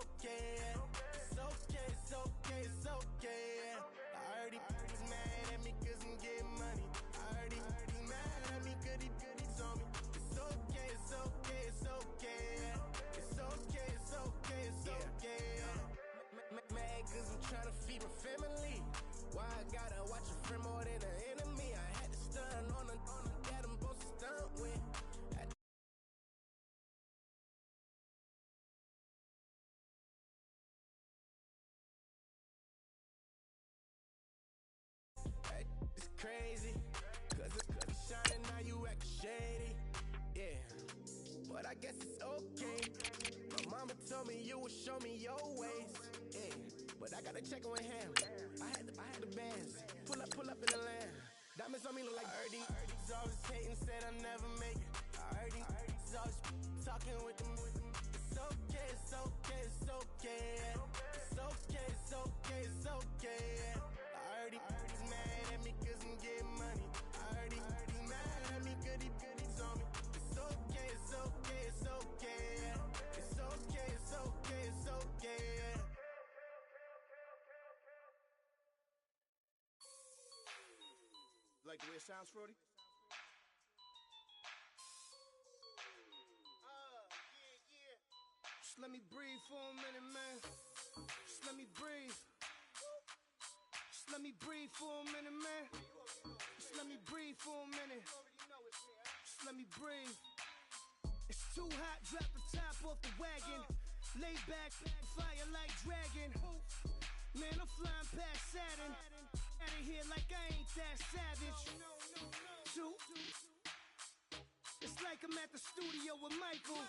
okay. It's okay, it's okay, it's okay. I heard he's mad at me cause I'm getting money. I heard he's mad at me cause he's on me. It's okay, it's okay, it's okay. It's okay, it's okay, it's okay. Mad cause I'm trying to feed my family. Why I gotta watch a friend more than an enemy? I had to stun on the that I'm supposed to stunt with. It's crazy, cause it's shining, now you acting shady. Yeah, but I guess it's okay. My mama told me you would show me your ways. Yeah, but I gotta check on him. I had the bands. Pull up in the land. Diamonds on me look like Ernie. He's always hating, said I'll never make it. I heard he's always talking with them. It's okay, it's okay, it's okay. It's okay, it's okay, it's okay. I heard he's mad at me cause I'm getting money. I heard he's mad at me cause he's on me. It's okay, it's okay, it's okay. It's okay, it's okay, it's okay. Like the way it sounds, Frody? Yeah. Just let me breathe for a minute, man. Just let me breathe. Just let me breathe for a minute, man. Just let me breathe for a minute. Just let me breathe. It's too hot, drop the top off the wagon. Lay back, fire like dragon. Man, I'm flying past Saturn. Out of here like I ain't that savage. Two. It's like I'm at the studio with Michael.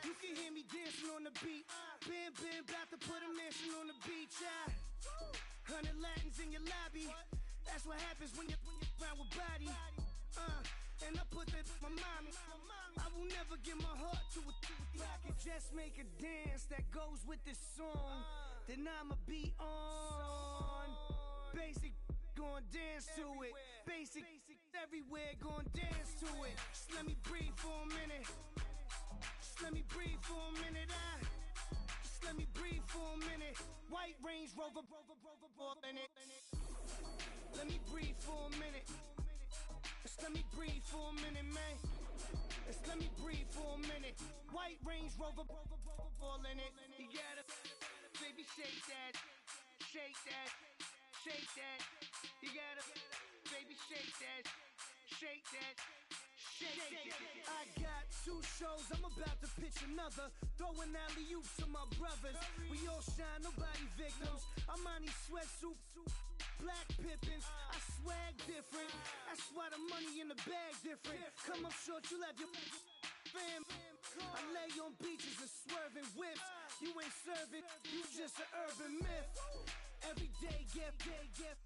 You can hear me dancing on the beat. Ben, about to put a mansion on the beach. 100 Latins in your lobby. That's what happens when you're around with body. And I put that my mommy. I will never give my heart to a I can just make a dance that goes with this song. Then I'ma be on. Basic, gon' dance to it. Basic, everywhere, gon' dance to it. Just let me breathe for a minute. Just let me breathe for a minute. Just let me breathe for a minute. White Range Rover, in it. Let me breathe for a minute. Just let me breathe for a minute, man. Just let me breathe for a minute. White Range Rover, all in it. You gotta, baby, shake that, shake that. Shake that, you gotta, baby, shake that, shake that, shake that. I got 2 shows, I'm about to pitch another. Throwing alley-oops to my brothers. We all shine, nobody victims. I'm on these sweatsuit, black pippins. I swag different. That's why the money in the bag different. Come up short, you left your fam. I lay on beaches and swerving whips. You ain't serving, you just an urban myth. Every day, get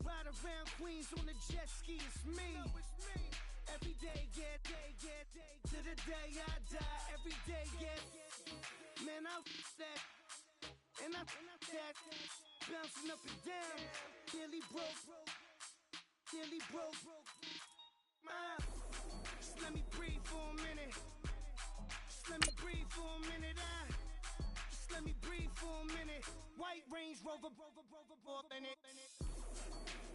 ride around Queens on the jet ski, it's me. Every day, get to the day I die. Every day, get, man, I that, and I that, bouncing up and down, nearly broke. Just let me breathe for a minute. Just let me breathe for a minute. Just let me breathe for a minute. White Range Rover, in it.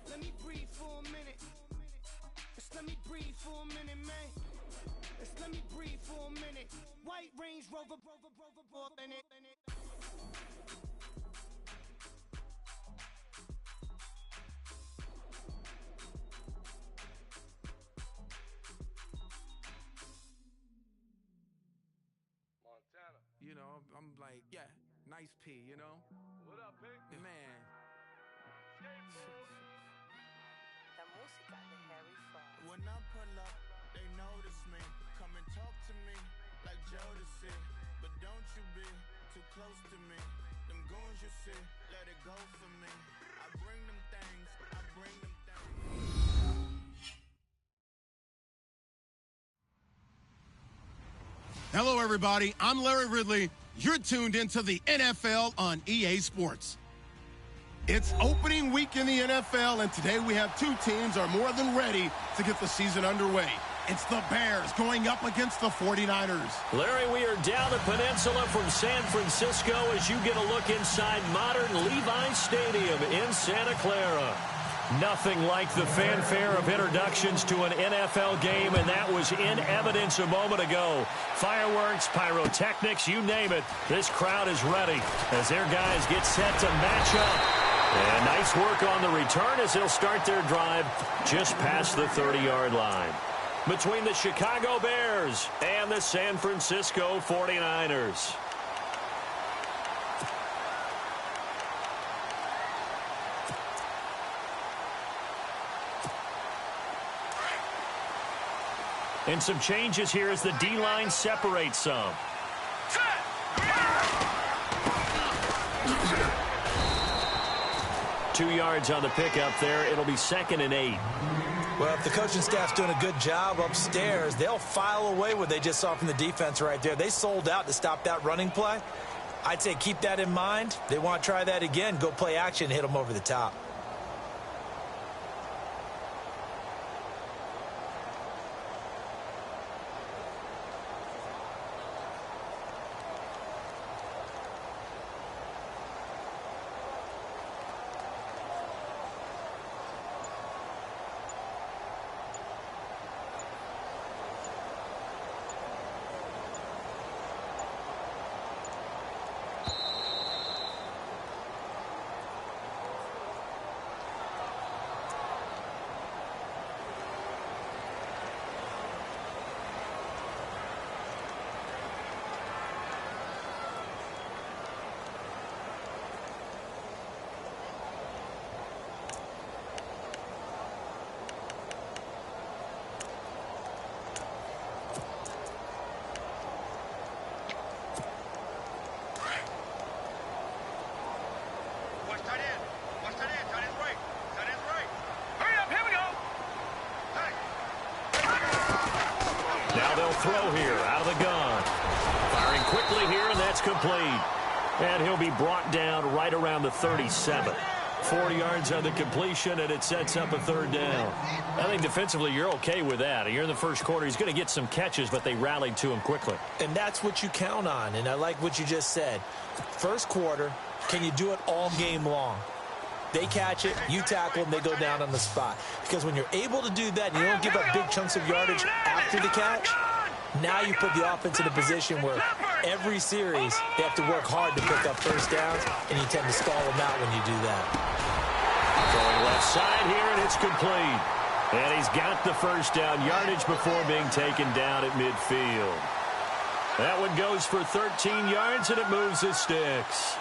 Let me breathe for a minute. Just let me breathe for a minute, man. Just let me breathe for a minute. White Range Rover, in it. You know, I'm like, yeah, nice P, you know? What up, big? Man. La música de Harry Fraud. When I pull up, they notice me. Come and talk to me like Jodeci. But don't you be too close to me. Them goons you see, let it go for me. I bring them things, I bring them things. Hello, everybody. I'm Larry Ridley. You're tuned into the NFL on EA Sports. It's opening week in the NFL, and today we have 2 teams are more than ready to get the season underway. It's the Bears going up against the 49ers. Larry, we are down the peninsula from San Francisco as you get a look inside modern Levi Stadium in Santa Clara. Nothing like the fanfare of introductions to an NFL game, and that was in evidence a moment ago. Fireworks, pyrotechnics, you name it. This crowd is ready as their guys get set to match up. And nice work on the return as they'll start their drive just past the 30-yard line. Between the Chicago Bears and the San Francisco 49ers. And some changes here as the D-line separates some. 2 yards on the pickup there. It'll be 2nd and 8. Well, if the coaching staff's doing a good job upstairs, they'll file away what they just saw from the defense right there. They sold out to stop that running play. I'd say keep that in mind. They want to try that again. Go play action, hit them over the top. Throw here out of the gun. Firing quickly here, and that's complete. And he'll be brought down right around the 37. 4 yards on the completion, and it sets up a 3rd down. I think defensively you're okay with that. You're in the first quarter. He's going to get some catches, but they rallied to him quickly. And that's what you count on, and I like what you just said. First quarter, can you do it all game long? They catch it, you tackle them, they go down on the spot. Because when you're able to do that and you don't give up big chunks of yardage after the catch, now you put the offense in a position where every series they have to work hard to pick up first downs, and you tend to stall them out when you do that. Going left side here, and it's complete. And he's got the first down yardage before being taken down at midfield. That one goes for 13 yards, and it moves his sticks.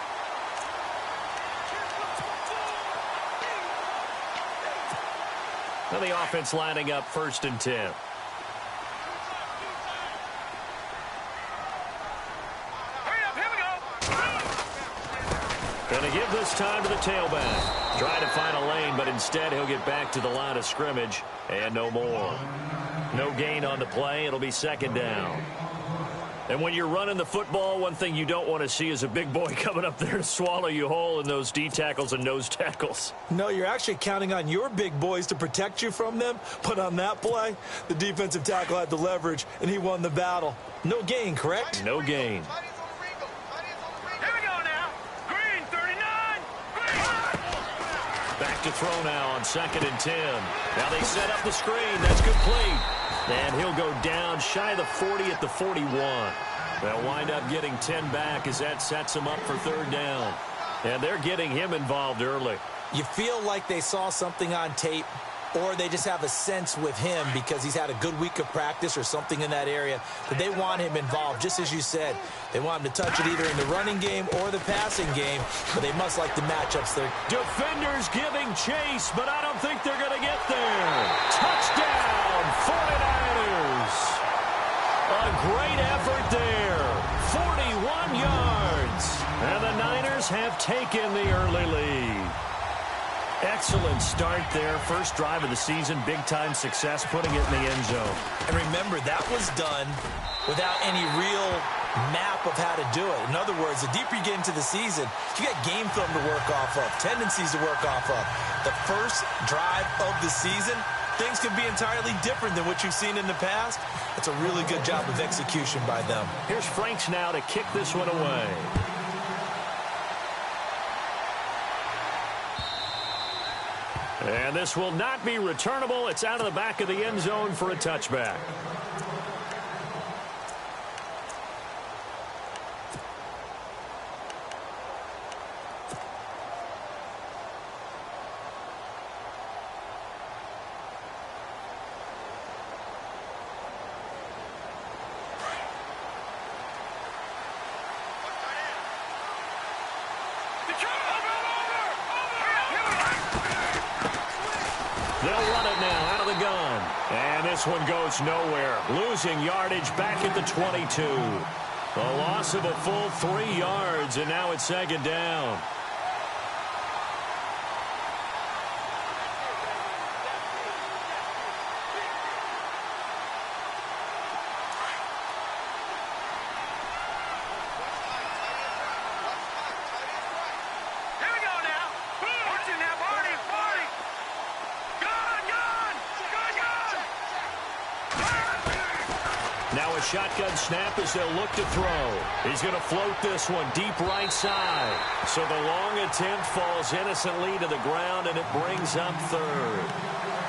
Now the offense lining up 1st and 10. Going to give this time to the tailback. Trying to find a lane, but instead he'll get back to the line of scrimmage and no more. No gain on the play. It'll be 2nd down. And when you're running the football, one thing you don't want to see is a big boy coming up there to swallow you whole in those D tackles and nose tackles. No, you're actually counting on your big boys to protect you from them. But on that play, the defensive tackle had the leverage, and he won the battle. No gain, correct? No gain. Back to throw now on 2nd and 10. Now they set up the screen. That's complete. And he'll go down shy of the 40 at the 41. They'll wind up getting 10 back as that sets him up for 3rd down. And they're getting him involved early. You feel like they saw something on tape, or they just have a sense with him because he's had a good week of practice or something in that area that they want him involved. Just as you said, they want him to touch it either in the running game or the passing game, but they must like the matchups there. Defenders giving chase, but I don't think they're going to get there. Touchdown, 49ers. A great effort there. 41 yards. And the Niners have taken the early lead. Excellent start there. First drive of the season. Big-time success, putting it in the end zone. And remember, that was done without any real map of how to do it. In other words, the deeper you get into the season, you got game film to work off of, tendencies to work off of. The first drive of the season, things could be entirely different than what you've seen in the past. It's a really good job of execution by them. Here's Franks now to kick this one away. And this will not be returnable. It's out of the back of the end zone for a touchback. They'll run it now out of the gun. And this one goes nowhere. Losing yardage back at the 22. A loss of a full 3 yards, and now it's second down. Now a shotgun snap as they'll look to throw. He's going to float this one deep right side. So the long attempt falls innocently to the ground, and it brings up third.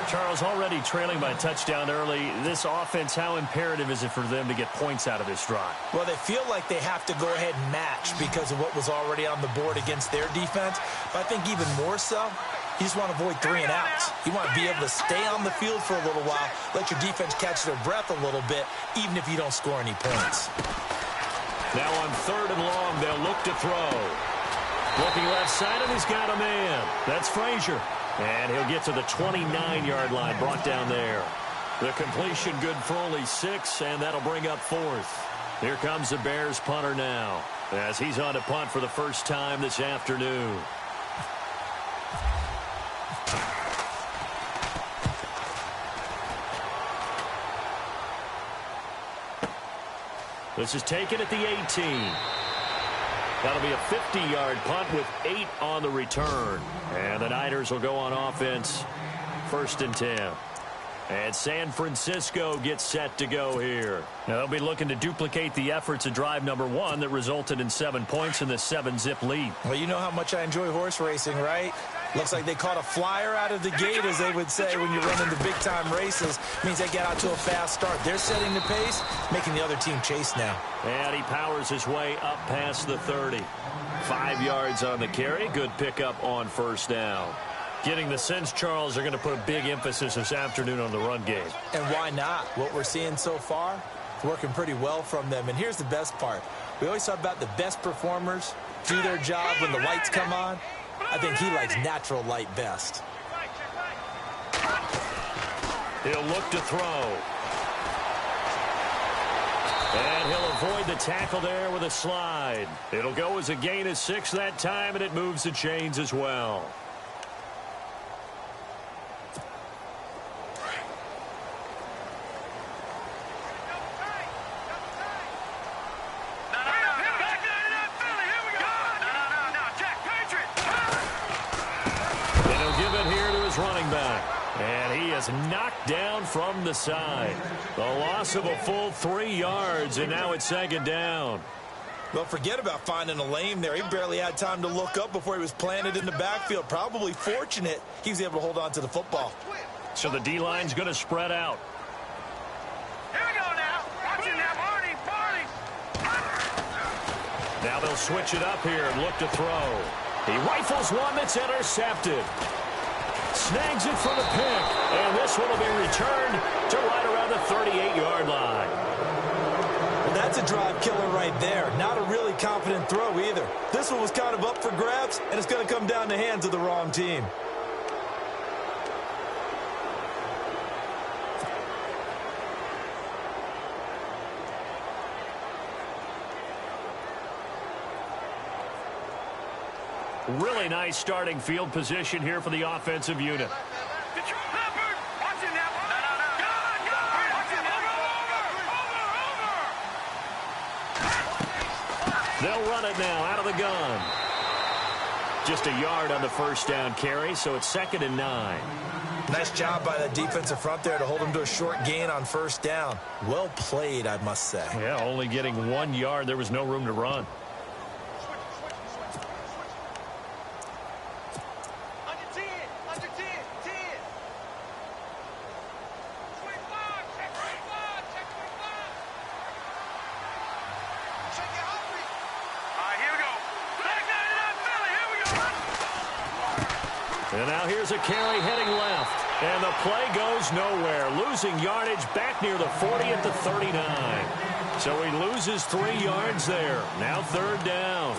Charles, already trailing by a touchdown early. This offense, how imperative is it for them to get points out of this drive? Well, they feel like they have to go ahead and match because of what was already on the board against their defense. But I think even more so, you just want to avoid 3 and outs. You want to be able to stay on the field for a little while, let your defense catch their breath a little bit, even if you don't score any points. Now on 3rd and long, they'll look to throw. Looking left side, and he's got a man. That's Frazier. And he'll get to the 29-yard line, brought down there. The completion good for only 6, and that'll bring up 4th. Here comes the Bears punter now, as he's on to punt for the first time this afternoon. This is taken at the 18. That'll be a 50-yard punt with 8 on the return. And the Niners will go on offense, 1st and 10. And San Francisco gets set to go here. Now they'll be looking to duplicate the efforts of drive number 1 that resulted in 7 points in the 7-zip lead. Well, you know how much I enjoy horse racing, right? Looks like they caught a flyer out of the gate, as they would say when you run into big-time races. Means they get out to a fast start. They're setting the pace, making the other team chase now. And he powers his way up past the 30. 5 yards on the carry. Good pickup on 1st down. Getting the sense, Charles, they're going to put a big emphasis this afternoon on the run game. And why not? What we're seeing so far, it's working pretty well from them. And here's the best part. We always talk about the best performers do their job when the lights come on. I think he likes natural light best. He'll look to throw. And he'll avoid the tackle there with a slide. It'll go as a gain of 6 that time, and it moves the chains as well. Running back, and he is knocked down from the side. The loss of a full 3 yards, and now it's 2nd down. Well, forget about finding a lane there. He barely had time to look up before he was planted in the backfield. Probably fortunate he was able to hold on to the football. So the D-line's going to spread out. Here we go now. Watch it now, Barney. Now they'll switch it up here and look to throw. He rifles one that's intercepted. Snags it for the pick, and this one will be returned to right around the 38-yard line. Well, that's a drive killer right there. Not a really confident throw either. This one was kind of up for grabs, and it's going to come down the hands of the wrong team. Really nice starting field position here for the offensive unit. They'll run it now out of the gun. Just a yard on the 1st down carry, so it's 2nd and 9. Nice job by the defensive front there to hold him to a short gain on first down. Well played, I must say. Yeah, only getting 1 yard. There was no room to run. And now here's a carry heading left. And the play goes nowhere. Losing yardage back near the 40 at the 39. So he loses 3 yards there. Now third down.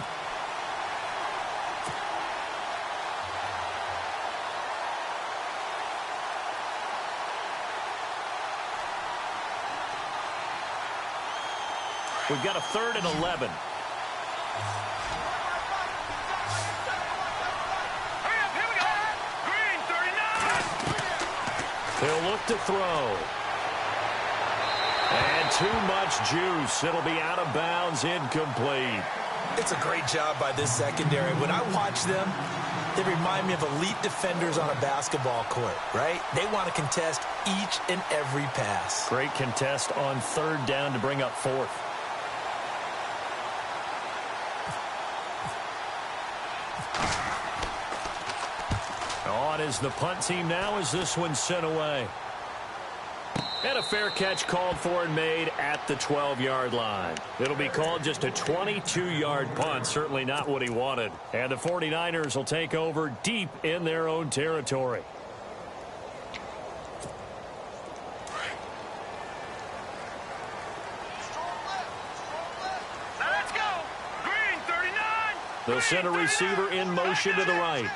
We've got a 3rd and 11. He'll look to throw. And too much juice. It'll be out of bounds, incomplete. It's a great job by this secondary. When I watch them, they remind me of elite defenders on a basketball court, right? They want to contest each and every pass. Great contest on 3rd down to bring up 4th. On is the punt team now as this one's sent away. And a fair catch called for and made at the 12-yard line. It'll be called just a 22-yard punt, certainly not what he wanted. And the 49ers will take over deep in their own territory. Let's go! Green 39! They'll send a receiver in motion to the right.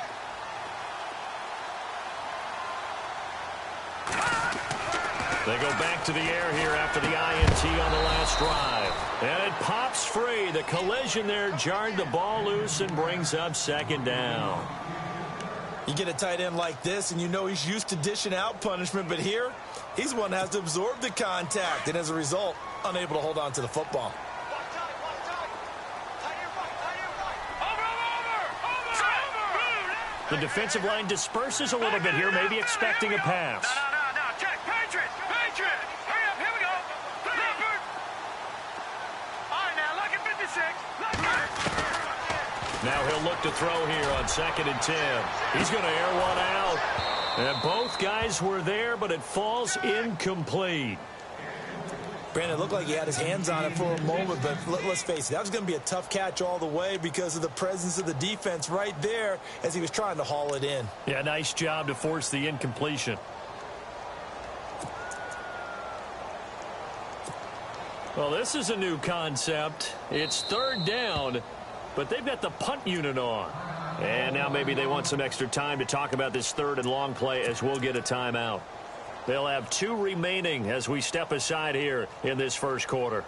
They go back to the air here after the INT on the last drive. And it pops free. The collision there jarred the ball loose and brings up 2nd down. You get a tight end like this, and you know he's used to dishing out punishment, but here, he's the one that has to absorb the contact, and as a result, unable to hold on to the football. The defensive line disperses a little bit here, maybe expecting a pass. Now he'll look to throw here on 2nd and 10. He's going to air one out. And both guys were there, but it falls incomplete. Brandon, it looked like he had his hands on it for a moment, but let's face it, that was going to be a tough catch all the way because of the presence of the defense right there as he was trying to haul it in. Yeah, nice job to force the incompletion. Well, this is a new concept. It's 3rd down, but they've got the punt unit on. And now maybe they want some extra time to talk about this 3rd and long play as we'll get a timeout. They'll have 2 remaining as we step aside here in this first quarter.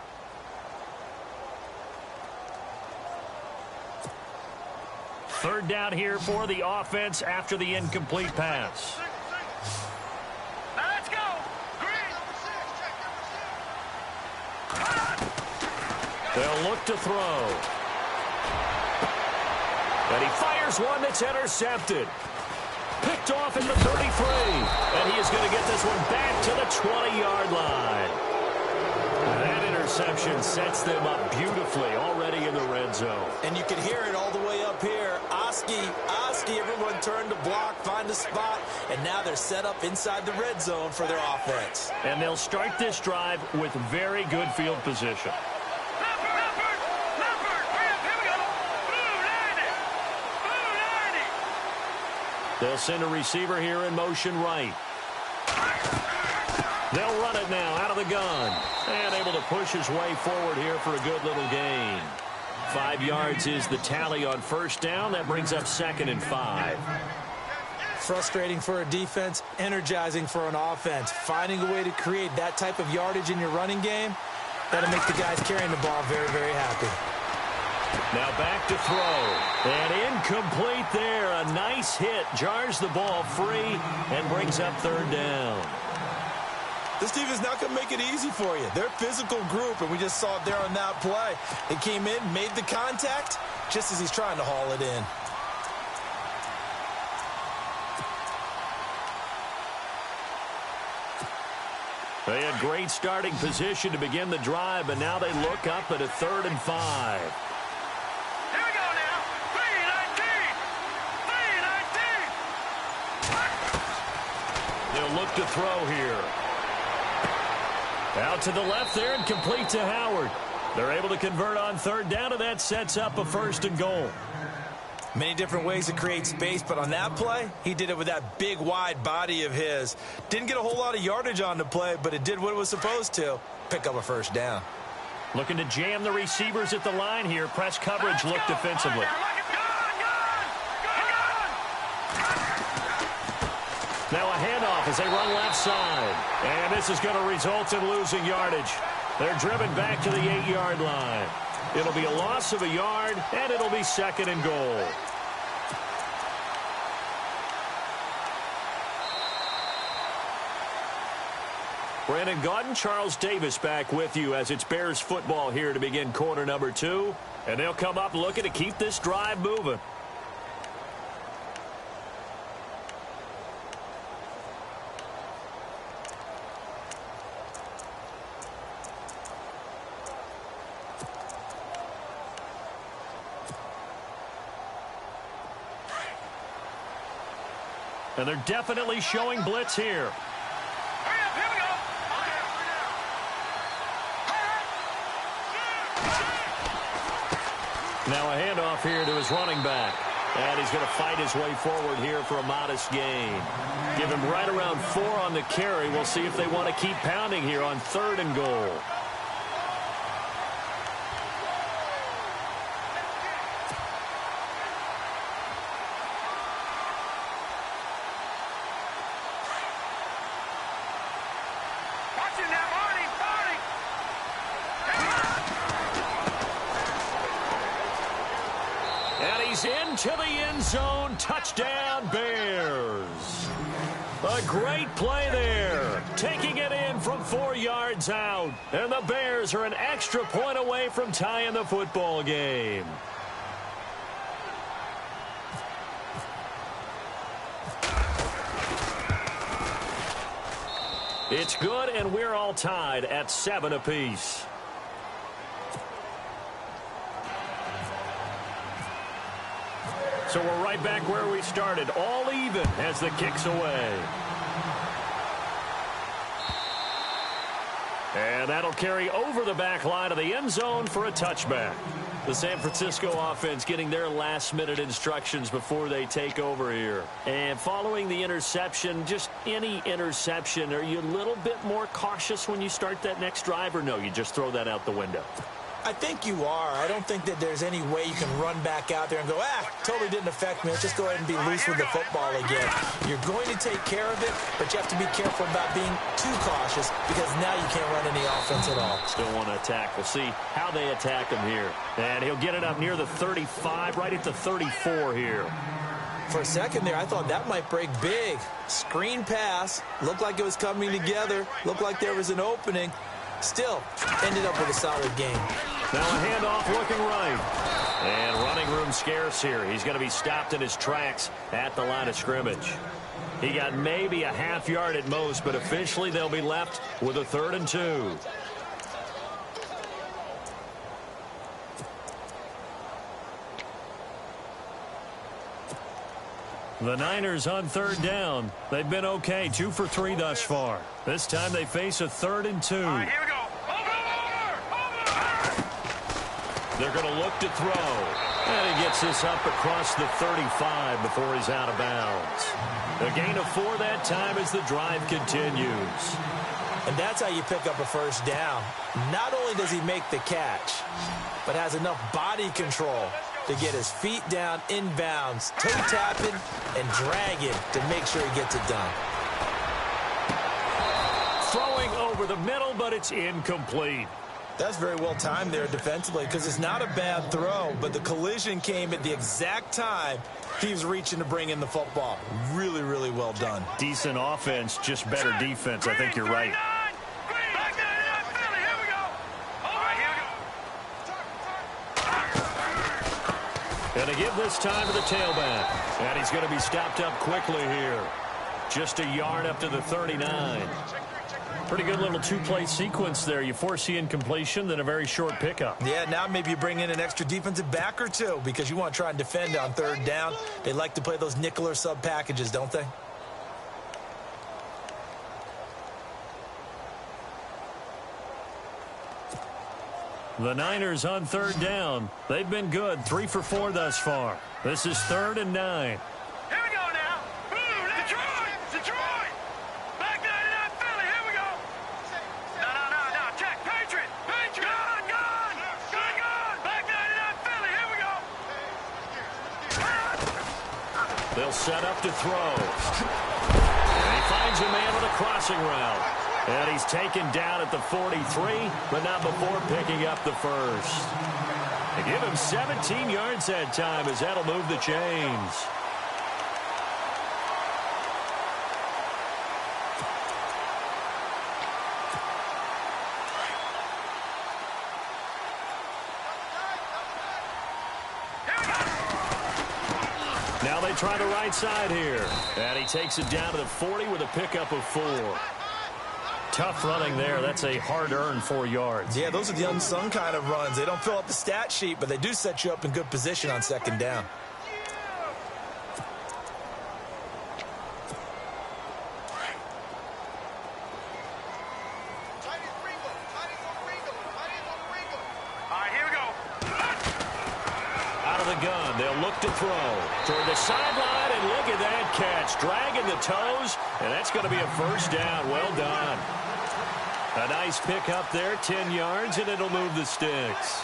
Third down here for the offense after the incomplete pass. Now let's go! Green! They'll look to throw. And he fires one that's intercepted. Picked off in the 33. And he is going to get this one back to the 20-yard line. That interception sets them up beautifully already in the red zone. And you can hear it all the way up here. Oski, everyone turned to block, find a spot, and now they're set up inside the red zone for their offense. And they'll start this drive with very good field position. They'll send a receiver here in motion right. They'll run it now out of the gun. And able to push his way forward here for a good little gain. 5 yards is the tally on first down. That brings up 2nd and 5. Frustrating for a defense, energizing for an offense. Finding a way to create that type of yardage in your running game, that'll make the guys carrying the ball very, very happy. Now back to throw. And incomplete there. A nice hit. Jars the ball free and brings up 3rd down. This team is not going to make it easy for you. They're a physical group, and we just saw it there on that play. They came in, made the contact, just as he's trying to haul it in. They had great starting position to begin the drive, but now they look up at a 3rd and 5. Here we go now. 3-19. 3-19. They'll look to throw here. Out to the left there and complete to Howard. They're able to convert on 3rd down, and that sets up a 1st and goal. Many different ways to create space, but on that play, he did it with that big, wide body of his. Didn't get a whole lot of yardage on the play, but it did what it was supposed to. Pick up a 1st down. Looking to jam the receivers at the line here. Press coverage look defensively. Now a handoff as they run left side. And this is going to result in losing yardage. They're driven back to the 8-yard line. It'll be a loss of a yard, and it'll be 2nd and goal. Brandon Gaudin, Charles Davis back with you as it's Bears football here to begin quarter number 2. And they'll come up looking to keep this drive moving. And they're definitely showing blitz here. Hurry up, here we go. Now a handoff here to his running back. And he's going to fight his way forward here for a modest gain. Give him right around 4 on the carry. We'll see if they want to keep pounding here on 3rd and goal. Into the end zone. Touchdown, Bears. A great play there. Taking it in from 4 yards out. And the Bears are an extra point away from tying the football game. It's good, and we're all tied at 7 apiece. So we're right back where we started, all even as the kick's away. And that'll carry over the back line of the end zone for a touchback. The San Francisco offense getting their last-minute instructions before they take over here. And following the interception, just any interception, are you a little bit more cautious when you start that next drive, or no, you just throw that out the window? I think you are. I don't think that there's any way you can run back out there and go, totally didn't affect me. Let's just go ahead and be loose with the football again. You're going to take care of it, but you have to be careful about being too cautious because now you can't run any offense at all. Still want to attack. We'll see how they attack him here. And he'll get it up near the 35, right at the 34 here. For a second there, I thought that might break big. Screen pass. Looked like it was coming together. Looked like there was an opening. Still, ended up with a solid game. Now a handoff looking right. And running room scarce here. He's going to be stopped in his tracks at the line of scrimmage. He got maybe a half yard at most, but officially they'll be left with a 3rd and 2. The Niners on 3rd down. They've been okay, 2 for 3 thus far. This time they face a 3rd and 2. All right, here we go. Over. They're going to look to throw. And he gets this up across the 35 before he's out of bounds. A gain of 4 that time as the drive continues. And that's how you pick up a 1st down. Not only does he make the catch, but has enough body control to get his feet down inbounds, toe-tapping, and dragging to make sure he gets it done. Throwing over the middle, but it's incomplete. That's very well timed there defensively because it's not a bad throw, but the collision came at the exact time he was reaching to bring in the football. Really, really well done. Decent offense, just better defense. I think you're right. And to give this time to the tailback. And he's going to be stopped up quickly here. Just a yard up to the 39. Pretty good little two-play sequence there. You force the incompletion, then a very short pickup. Yeah, now maybe you bring in an extra defensive back or two because you want to try and defend on third down. They like to play those nickel or sub packages, don't they? The Niners on third down. They've been good, 3 for 4 thus far. This is 3rd and 9. Here we go now. Detroit! Detroit! Back 99 Philly. Here we go. No. Check. Patriot. Gone. Back 99 Philly. Here we go. They'll set up to throw. And he finds a man with a crossing route. And he's taken down at the 43, but not before picking up the first. They give him 17 yards that time as that'll move the chains. Now they try the right side here. And he takes it down to the 40 with a pickup of 4. Tough running there. That's a hard-earned 4 yards. Yeah, those are the unsung kind of runs. They don't fill up the stat sheet, but they do set you up in good position on second down. All right, here we go. Out of the gun, they'll look to throw. Toward the sideline, and look at that catch. Dragging the toes, and that's going to be a first down. Well done. A nice pick up there, 10 yards, and it'll move the sticks.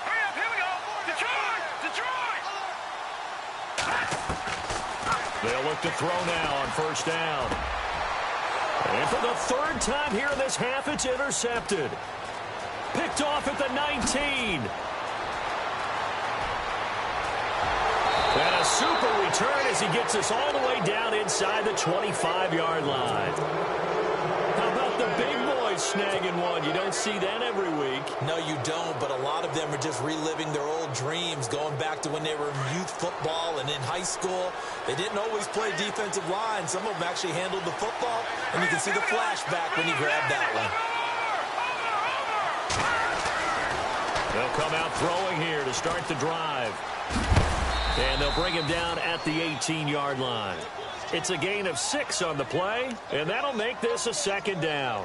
Hurry up, here we go. Detroit! They'll look to throw now on first down. And for the 3rd time here in this half, it's intercepted. Picked off at the 19. And a super return as he gets us all the way down inside the 25-yard line. How about the big boys snagging one? You don't see that every week. No, you don't, but a lot of them are just reliving their old dreams, going back to when they were in youth football and in high school. They didn't always play defensive line. Some of them actually handled the football, and you can see the flashback when he grabbed that one. They'll come out throwing here to start the drive. And they'll bring him down at the 18-yard line. It's a gain of 6 on the play, and that'll make this a 2nd down.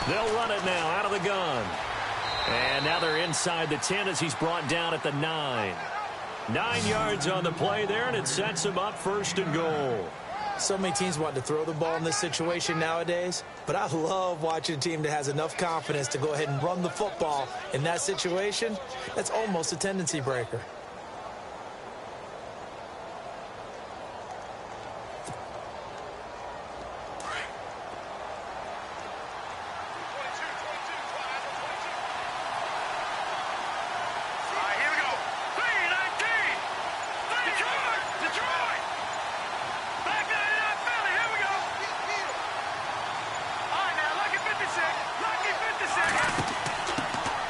They'll run it now out of the gun. And now they're inside the 10 as he's brought down at the 9. 9 yards on the play there, and it sets him up 1st and goal. So many teams want to throw the ball in this situation nowadays, but I love watching a team that has enough confidence to go ahead and run the football in that situation. That's almost a tendency breaker.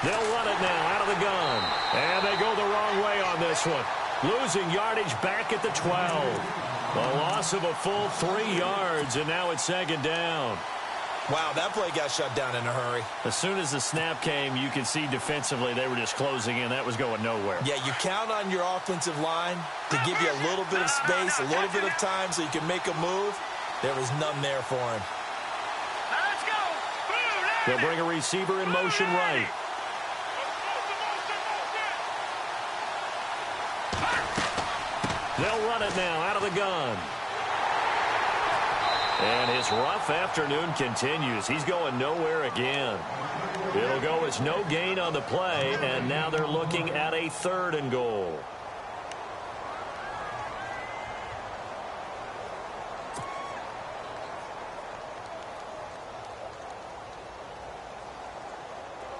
They'll run it now out of the gun. And they go the wrong way on this one. Losing yardage back at the 12. A loss of a full 3 yards, and now it's 2nd down. Wow, that play got shut down in a hurry. As soon as the snap came, you could see defensively they were just closing in. That was going nowhere. Yeah, you count on your offensive line to give you a little bit of space, a little bit of time so you can make a move. There was none there for him. Let's go. They'll bring a receiver in motion right. They'll run it now out of the gun. And his rough afternoon continues. He's going nowhere again. It'll go as no gain on the play, and now they're looking at a 3rd and goal.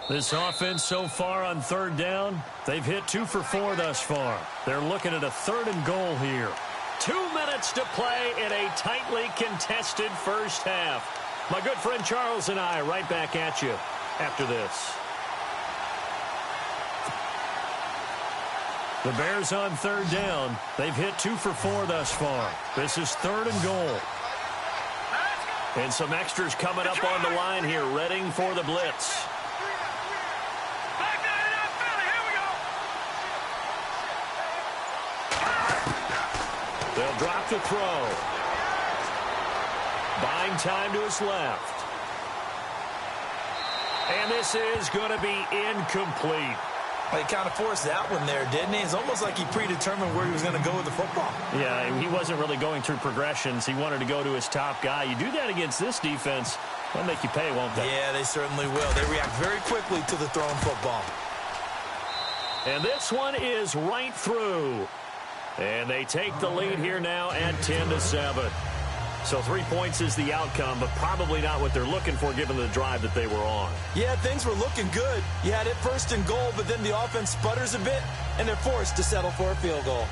This offense so far on 3rd down, they've hit 2 for 4 thus far. They're looking at a 3rd and goal here. 2 minutes to play in a tightly contested first half. My good friend Charles and I right back at you after this. The Bears on 3rd down. They've hit 2 for 4 thus far. This is 3rd and goal. And some extras coming up on the line here, readying for the blitz. They'll drop the throw. Buying time to his left. And this is going to be incomplete. Well, he kind of forced that one there, didn't he? It's almost like he predetermined where he was going to go with the football. Yeah, he wasn't really going through progressions. He wanted to go to his top guy. You do that against this defense, they'll make you pay, won't they? Yeah, they certainly will. They react very quickly to the thrown football. And this one is right through. And they take the lead here now at 10-7. So 3 points is the outcome, but probably not what they're looking for given the drive that they were on. Yeah, things were looking good. You had it 1st and goal, but then the offense sputters a bit, and they're forced to settle for a field goal.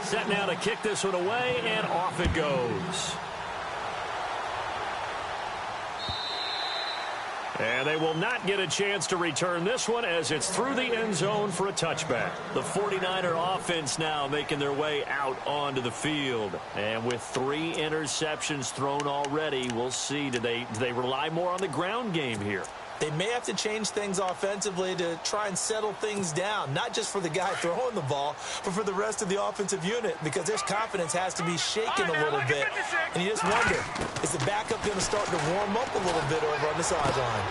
Set now to kick this one away, and off it goes. And they will not get a chance to return this one as it's through the end zone for a touchback. The 49er offense now making their way out onto the field. And with 3 interceptions thrown already, we'll see. Do they rely more on the ground game here? They may have to change things offensively to try and settle things down, not just for the guy throwing the ball, but for the rest of the offensive unit, because their confidence has to be shaken a little bit. And you just wonder, is the backup going to start to warm up a little bit over on the sideline?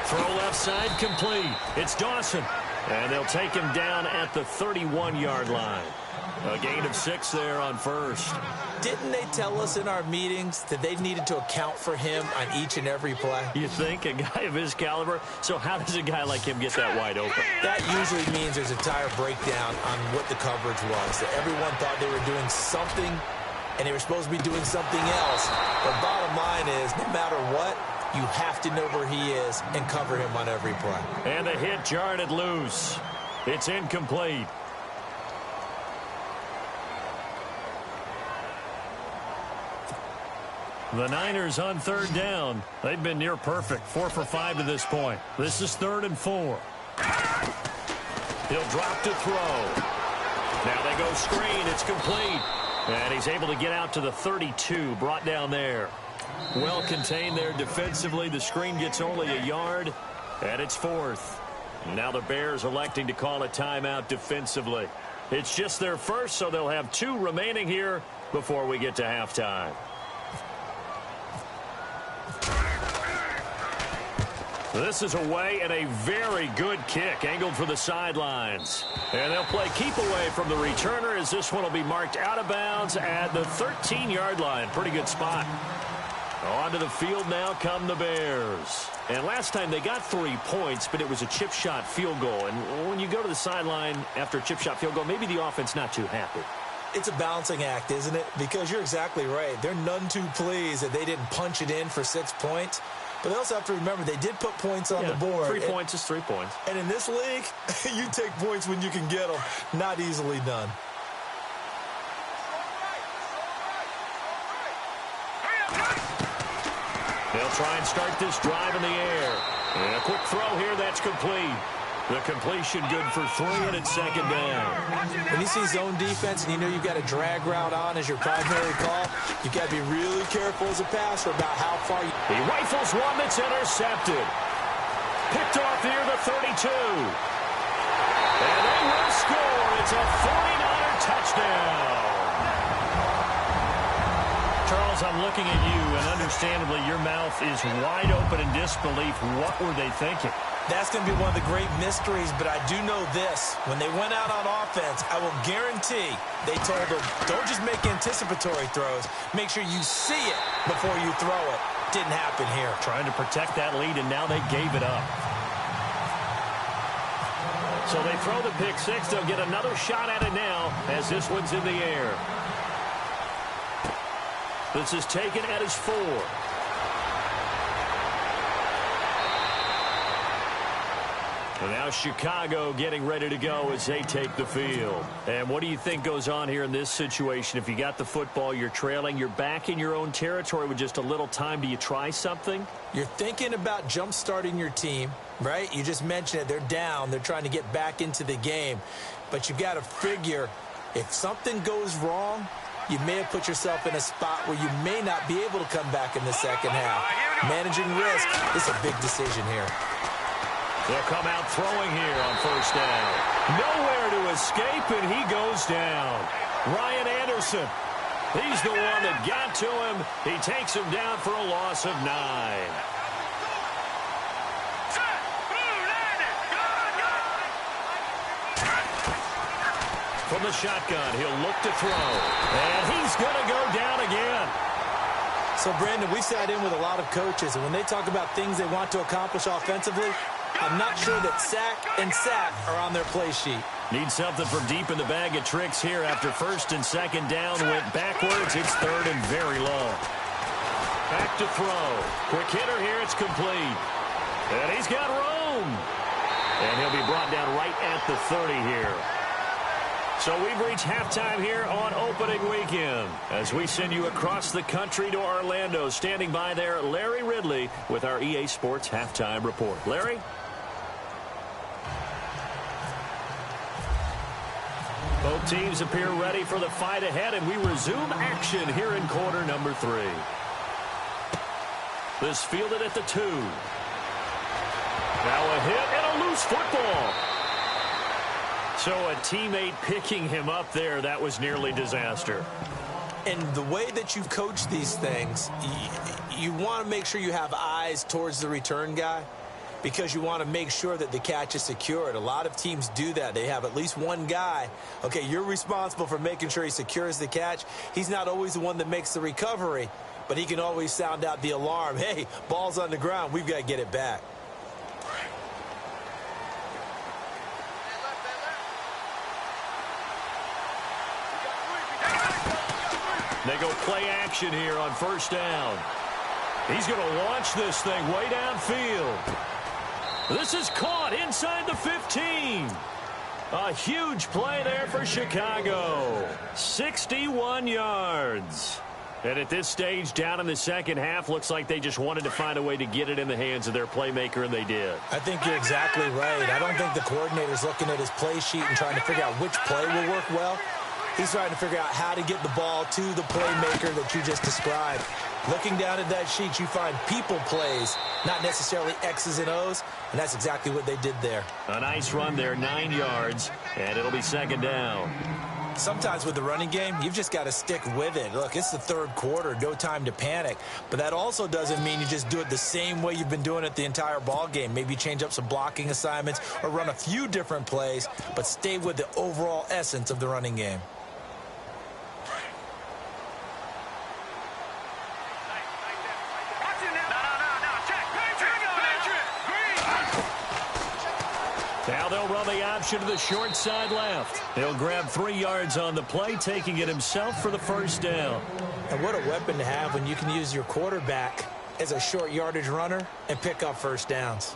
Throw left side complete. It's Dawson. And they'll take him down at the 31-yard line. A gain of 6 there on 1st. Didn't they tell us in our meetings that they needed to account for him on each and every play? You think? A guy of his caliber? So how does a guy like him get that wide open? That usually means there's a entire breakdown on what the coverage was. That everyone thought they were doing something, and they were supposed to be doing something else. But bottom line is, no matter what, you have to know where he is and cover him on every play. And the hit jarred it loose. It's incomplete. The Niners on 3rd down. They've been near perfect. 4 for 5 to this point. This is 3rd and 4. He'll drop to throw. Now they go screen. It's complete. And he's able to get out to the 32. Brought down there. Well contained there defensively. The screen gets only a yard. And it's 4th. Now the Bears electing to call a timeout defensively. It's just their first, so they'll have 2 remaining here before we get to halftime. This is away and a very good kick angled for the sidelines. And they'll play keep away from the returner as this one will be marked out of bounds at the 13-yard line. Pretty good spot. Onto the field now come the Bears. And last time they got 3 points, but it was a chip shot field goal. And when you go to the sideline after a chip shot field goal, maybe the offense not too happy. It's a balancing act, isn't it? Because you're exactly right. They're none too pleased that they didn't punch it in for 6 points. But they also have to remember they did put points on the board. 3 points is 3 points. And in this league, you take points when you can get them. Not easily done. They'll try and start this drive in the air. And a quick throw here, that's complete. The completion good for 3, and it's 2nd down. When you see zone defense and you know you've got a drag route on as your primary call, you've got to be really careful as a passer about how far you... He rifles one that's intercepted. Picked off near the 32. And they will score. It's a 49er touchdown. Charles, I'm looking at you, and understandably your mouth is wide open in disbelief. What were they thinking? That's going to be one of the great mysteries, but I do know this. When they went out on offense, I will guarantee they told them, don't just make anticipatory throws. Make sure you see it before you throw it. Didn't happen here. Trying to protect that lead, and now they gave it up. So they throw the pick six. They'll get another shot at it now as this one's in the air. This is taken at his 4. And now Chicago getting ready to go as they take the field. And what do you think goes on here in this situation? If you got the football, you're trailing, you're back in your own territory with just a little time. Do you try something? You're thinking about jump-starting your team, right? You just mentioned it. They're down. They're trying to get back into the game. But you've got to figure if something goes wrong, you may have put yourself in a spot where you may not be able to come back in the second half. Managing risk is a big decision here. They'll come out throwing here on first down. Nowhere to escape, and he goes down. Ryan Anderson, he's the one that got to him. He takes him down for a loss of 9. From the shotgun, he'll look to throw. And he's going to go down again. So, Brandon, we sat in with a lot of coaches, and when they talk about things they want to accomplish offensively, I'm not sure that sack and sack are on their play sheet. Need something from deep in the bag of tricks here after first and second down. Went backwards. It's third and very low. Back to throw. Quick hitter here. It's complete. And he's got room. And he'll be brought down right at the 30 here. So we've reached halftime here on opening weekend as we send you across the country to Orlando. Standing by there, Larry Ridley with our EA Sports Halftime Report. Larry? Both teams appear ready for the fight ahead, and we resume action here in quarter number 3. This fielded at the 2. Now a hit and a loose football. So a teammate picking him up there, that was nearly disaster. And the way that you coach these things, you want to make sure you have eyes towards the return guy because you want to make sure that the catch is secured. A lot of teams do that. They have at least one guy. Okay, you're responsible for making sure he secures the catch. He's not always the one that makes the recovery, but he can always sound out the alarm. Hey, ball's on the ground. We've got to get it back. They go play action here on first down. He's going to launch this thing way downfield. This is caught inside the 15. A huge play there for Chicago. 61 yards. And at this stage, down in the second half, looks like they just wanted to find a way to get it in the hands of their playmaker, and they did. I think you're exactly right. I don't think the coordinator's looking at his play sheet and trying to figure out which play will work well. He's trying to figure out how to get the ball to the playmaker that you just described. Looking down at that sheet, you find people plays, not necessarily X's and O's, and that's exactly what they did there. A nice run there, 9 yards, and it'll be second down. Sometimes with the running game, you've just got to stick with it. Look, it's the third quarter, no time to panic. But that also doesn't mean you just do it the same way you've been doing it the entire ball game. Maybe change up some blocking assignments or run a few different plays, but stay with the overall essence of the running game. Now they'll run the option to the short side left. He'll grab 3 yards on the play, taking it himself for the first down. And what a weapon to have when you can use your quarterback as a short yardage runner and pick up first downs.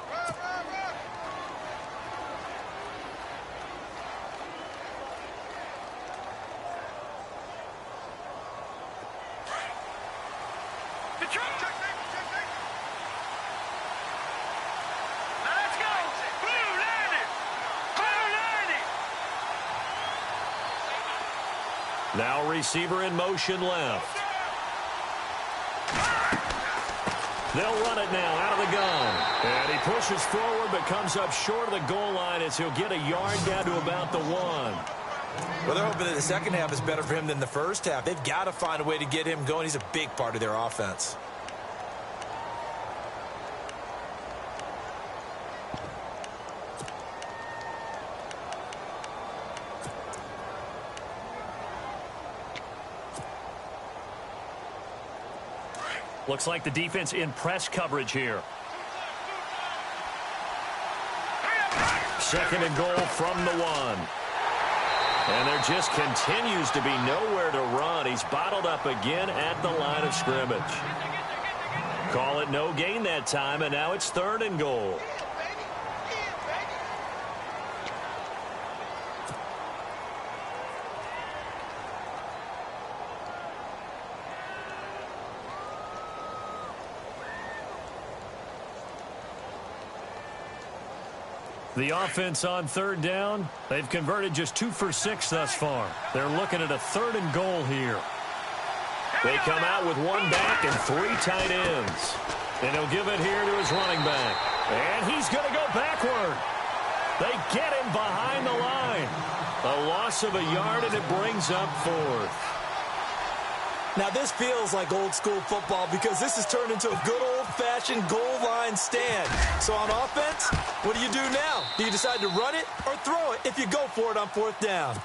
Now receiver in motion left. They'll run it now out of the gun. And he pushes forward but comes up short of the goal line as he'll get a yard down to about the 1. Well, they're hoping that the second half is better for him than the first half. They've got to find a way to get him going. He's a big part of their offense. Looks like the defense in press coverage here. Second and goal from the 1. And there just continues to be nowhere to run. He's bottled up again at the line of scrimmage. Call it no gain that time, and now it's 3rd and goal. The offense on 3rd down, they've converted just 2 for 6 thus far. They're looking at a 3rd and goal here. They come out with 1 back and 3 tight ends. And he'll give it here to his running back. And he's going to go backward. They get him behind the line. A loss of a yard, and it brings up 4th. Now, this feels like old-school football because this has turned into a good old-fashioned goal line stand. So on offense, what do you do now? Do you decide to run it or throw it if you go for it on 4th down?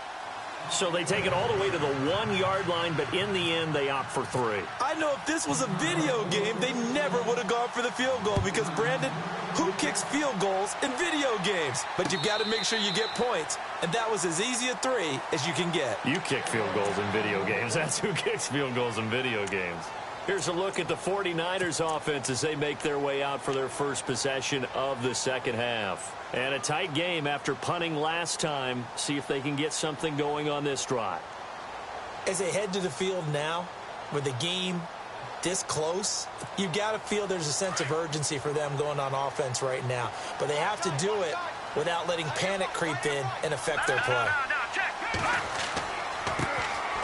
So they take it all the way to the 1-yard line, but in the end, they opt for 3. I know if this was a video game, they never would have gone for the field goal because, Brandon, who kicks field goals in video games? But you've got to make sure you get points, and that was as easy a 3 as you can get. You kick field goals in video games. That's who kicks field goals in video games. Here's a look at the 49ers offense as they make their way out for their first possession of the second half. And a tight game after punting last time. See if they can get something going on this drive. As they head to the field now, with the game this close, you've got to feel there's a sense of urgency for them going on offense right now. But they have to do it without letting panic creep in and affect their play.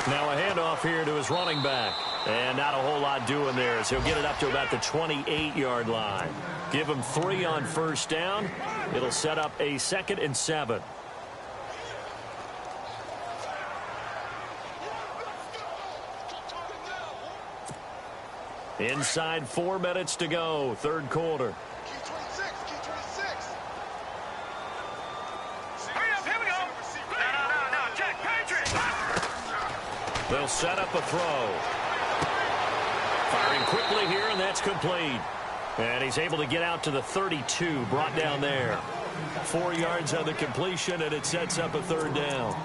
Now a handoff here to his running back. And not a whole lot doing there as he'll get it up to about the 28-yard line. Give him 3 on 1st down. It'll set up a 2nd and 7. Inside 4 minutes to go, 3rd quarter. They'll set up a throw. Firing quickly here, and that's complete. And he's able to get out to the 32, brought down there. 4 yards on the completion, and it sets up a 3rd down.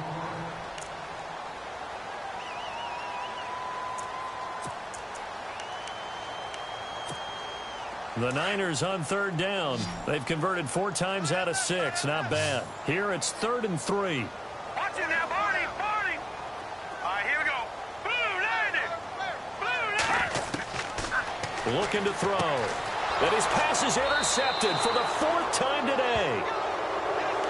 The Niners on 3rd down. They've converted 4 times out of 6. Not bad. Here it's 3rd and 3. Watch it now, Barney! Barney! All right, here we go. Blue landed! Blue landed! Looking to throw. And his pass is intercepted for the 4th time today.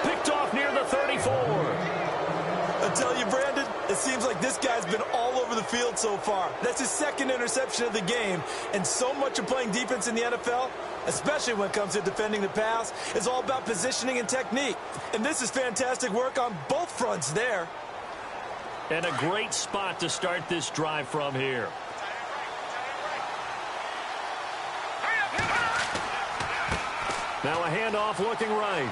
Picked off near the 34. I tell you, Brandon, it seems like this guy's been all over the field so far. That's his 2nd interception of the game. And so much of playing defense in the NFL, especially when it comes to defending the pass, is all about positioning and technique. And this is fantastic work on both fronts there. And a great spot to start this drive from here. Now a handoff looking right.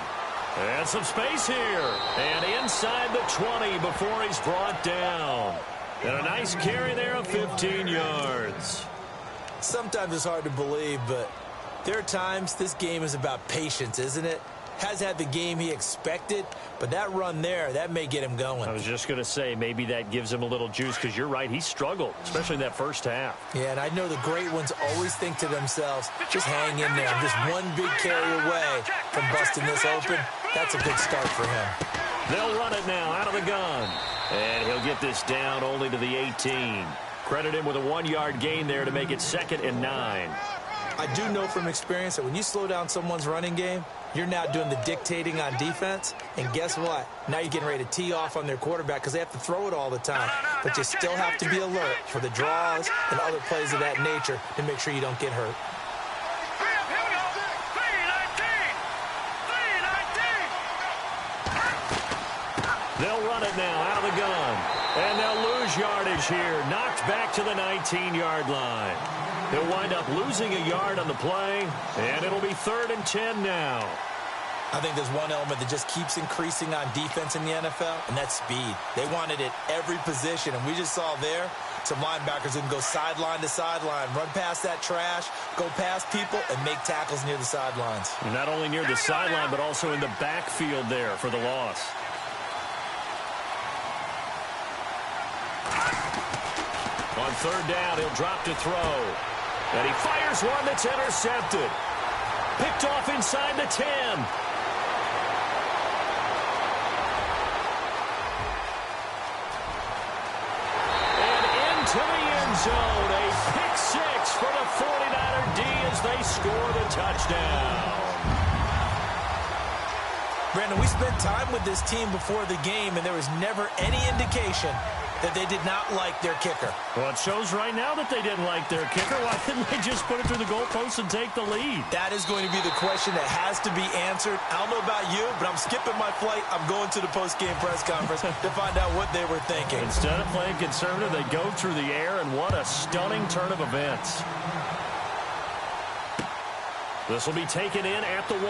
And some space here. And inside the 20 before he's brought down. And a nice carry there of 15 yards. Sometimes it's hard to believe, but there are times this game is about patience, isn't it? Has had the game he expected, but that run there, that may get him going. I was just going to say, maybe that gives him a little juice, because you're right, he struggled, especially in that first half. Yeah, and I know the great ones always think to themselves, just hang in there. I'm just one big carry away from busting this open. That's a good start for him. They'll run it now out of the gun. And he'll get this down only to the 18. Credit him with a 1-yard gain there to make it 2nd and 9. I do know from experience that when you slow down someone's running game, you're now doing the dictating on defense. And guess what? Now you're getting ready to tee off on their quarterback because they have to throw it all the time. But you still have to be alert for the draws and other plays of that nature to make sure you don't get hurt. They'll run it now out of the gun. And they'll lose yardage here. Knocked back to the 19-yard line. They'll wind up losing a yard on the play, and it'll be 3rd and 10 now. I think there's one element that just keeps increasing on defense in the NFL, and that's speed. They want it at every position, and we just saw there some linebackers who can go sideline to sideline, run past that trash, go past people, and make tackles near the sidelines. Not only near the sideline, but also in the backfield there for the loss. On third down, he'll drop to throw. And he fires one that's intercepted. Picked off inside the 10. And into the end zone. A pick six for the 49er D as they score the touchdown. Brandon, we spent time with this team before the game, and there was never any indication that they did not like their kicker. Well, it shows right now that they didn't like their kicker. Why didn't they just put it through the goalpost and take the lead? That is going to be the question that has to be answered. I don't know about you, but I'm skipping my flight. I'm going to the post-game press conference to find out what they were thinking. Instead of playing conservative, they go through the air, and what a stunning turn of events. This will be taken in at the 1.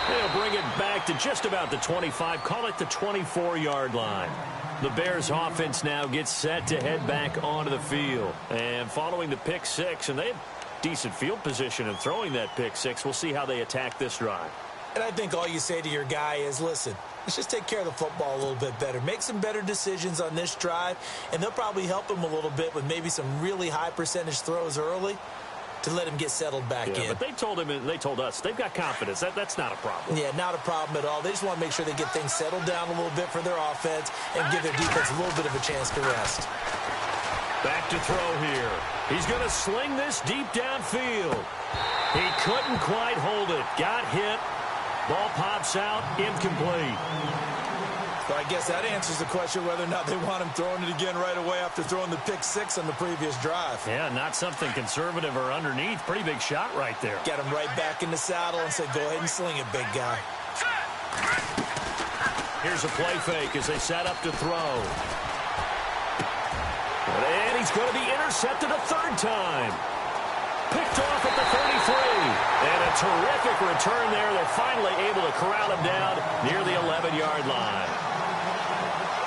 They'll bring it back to just about the 25. Call it the 24-yard line. The Bears offense now gets set to head back onto the field. And following the pick six, and they have decent field position in throwing that pick six. We'll see how they attack this drive. And I think all you say to your guy is, listen, let's just take care of the football a little bit better. Make some better decisions on this drive, and they'll probably help him a little bit with maybe some really high percentage throws early to let him get settled back in. But they told him, and they told us, they've got confidence. That's not a problem. Yeah, not a problem at all. They just want to make sure they get things settled down a little bit for their offense and give their defense a little bit of a chance to rest. Back to throw here. He's going to sling this deep downfield. He couldn't quite hold it. Got hit. Ball pops out. Incomplete. So I guess that answers the question whether or not they want him throwing it again right away after throwing the pick six on the previous drive. Yeah, not something conservative or underneath. Pretty big shot right there. Got him right back in the saddle and said, go ahead and sling it, big guy. Here's a play fake as they set up to throw. And he's going to be intercepted a third time. Picked off at the 33. And a terrific return there. They're finally able to corral him down near the 11-yard line.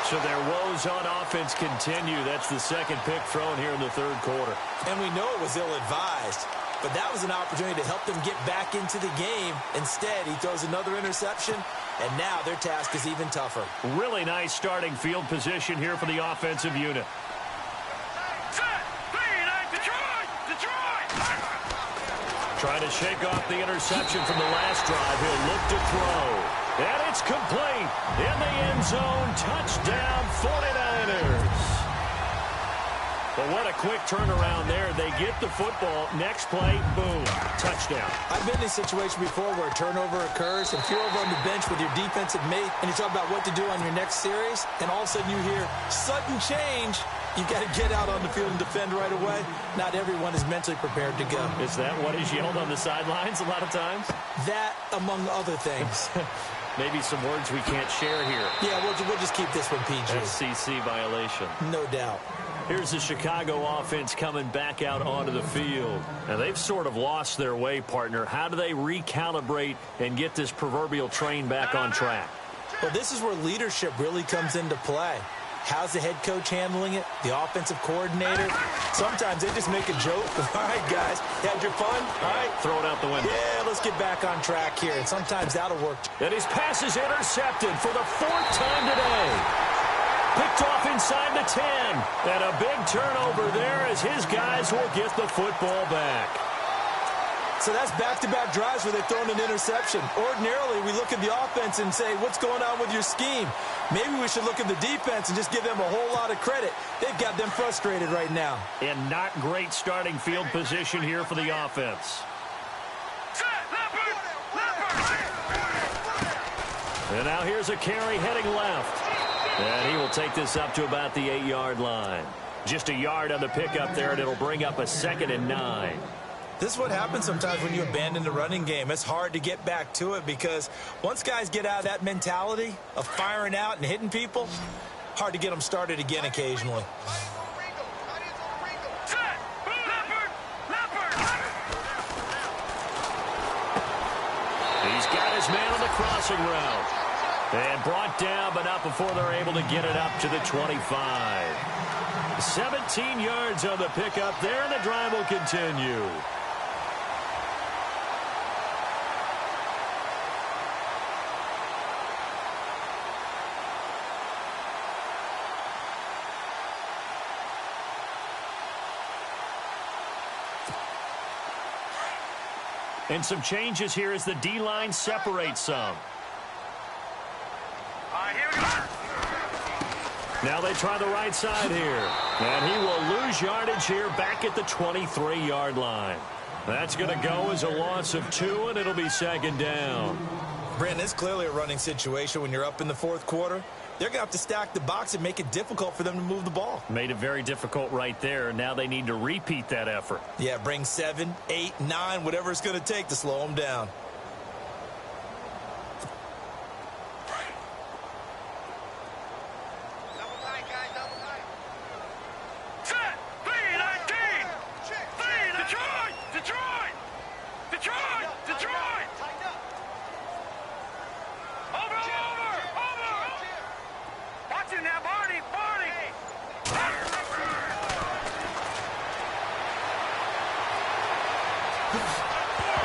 So their woes on offense continue. That's the second pick thrown here in the third quarter. And we know it was ill-advised, but that was an opportunity to help them get back into the game. Instead, he throws another interception, and now their task is even tougher. Really nice starting field position here for the offensive unit. Trying to shake off the interception from the last drive. He'll look to throw. And it's complete. In the end zone. Touchdown, 49ers. But what a quick turnaround there. They get the football. Next play, boom, touchdown. I've been in a situation before where a turnover occurs, and if you're over on the bench with your defensive mate, and you talk about what to do on your next series, and all of a sudden you hear sudden change, you've got to get out on the field and defend right away. Not everyone is mentally prepared to go. Is that what is yelled on the sidelines a lot of times? That, among other things. Maybe some words we can't share here. Yeah, we'll just keep this one PG. FCC violation. No doubt. Here's the Chicago offense coming back out onto the field. Now, they've sort of lost their way, partner. How do they recalibrate and get this proverbial train back on track? Well, this is where leadership really comes into play. How's the head coach handling it? The offensive coordinator? Sometimes they just make a joke. All right, guys, you had your fun? All right. Throw it out the window. Yeah, let's get back on track here. And sometimes that'll work. And his pass is intercepted for the fourth time today. Picked off inside the 10. And a big turnover there as his guys will get the football back. So that's back-to-back drives where they've thrown an interception. Ordinarily, we look at the offense and say, what's going on with your scheme? Maybe we should look at the defense and just give them a whole lot of credit. They've got them frustrated right now. And not great starting field position here for the offense. And now here's a carry heading left. And he will take this up to about the 8-yard line. Just a yard on the pickup there, and it'll bring up a 2nd and 9. This is what happens sometimes when you abandon the running game. It's hard to get back to it because once guys get out of that mentality of firing out and hitting people, hard to get them started again occasionally. He's got his man on the crossing route. And brought down, but not before they're able to get it up to the 25. 17 yards on the pickup there, and the drive will continue. And some changes here as the D-line separates some. All right, here we go. Now they try the right side here. And he will lose yardage here back at the 23-yard line. That's going to go as a loss of 2, and it'll be second down. Brandon, it's clearly a running situation when you're up in the fourth quarter. They're going to have to stack the box and make it difficult for them to move the ball. Made it very difficult right there. Now they need to repeat that effort. Yeah, bring 7, 8, 9, whatever it's going to take to slow them down.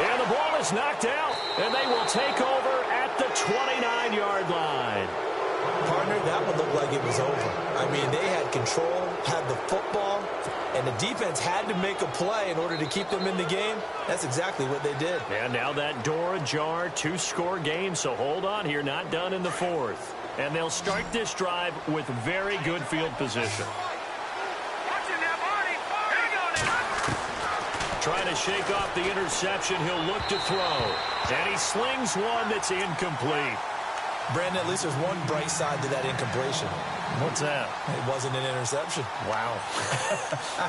And the ball is knocked out, and they will take over at the 29-yard line. Partner, that one looked like it was over. I mean, they had control, had the football, and the defense had to make a play in order to keep them in the game. That's exactly what they did. And now that door ajar, 2-score game, so hold on here, not done in the fourth. And they'll start this drive with very good field position. Trying to shake off the interception, he'll look to throw. And he slings one that's incomplete. Brandon, at least there's one bright side to that incompletion. What's that? It wasn't an interception. Wow.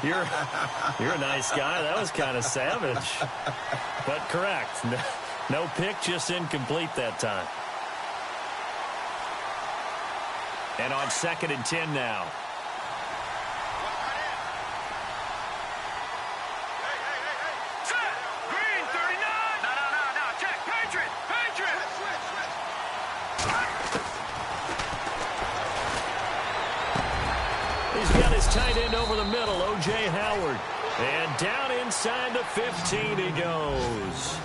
You're a nice guy. That was kind of savage. But correct. No pick, just incomplete that time. And on 2nd and 10 now. Tight end over the middle, O.J. Howard. And down inside the 15 he goes.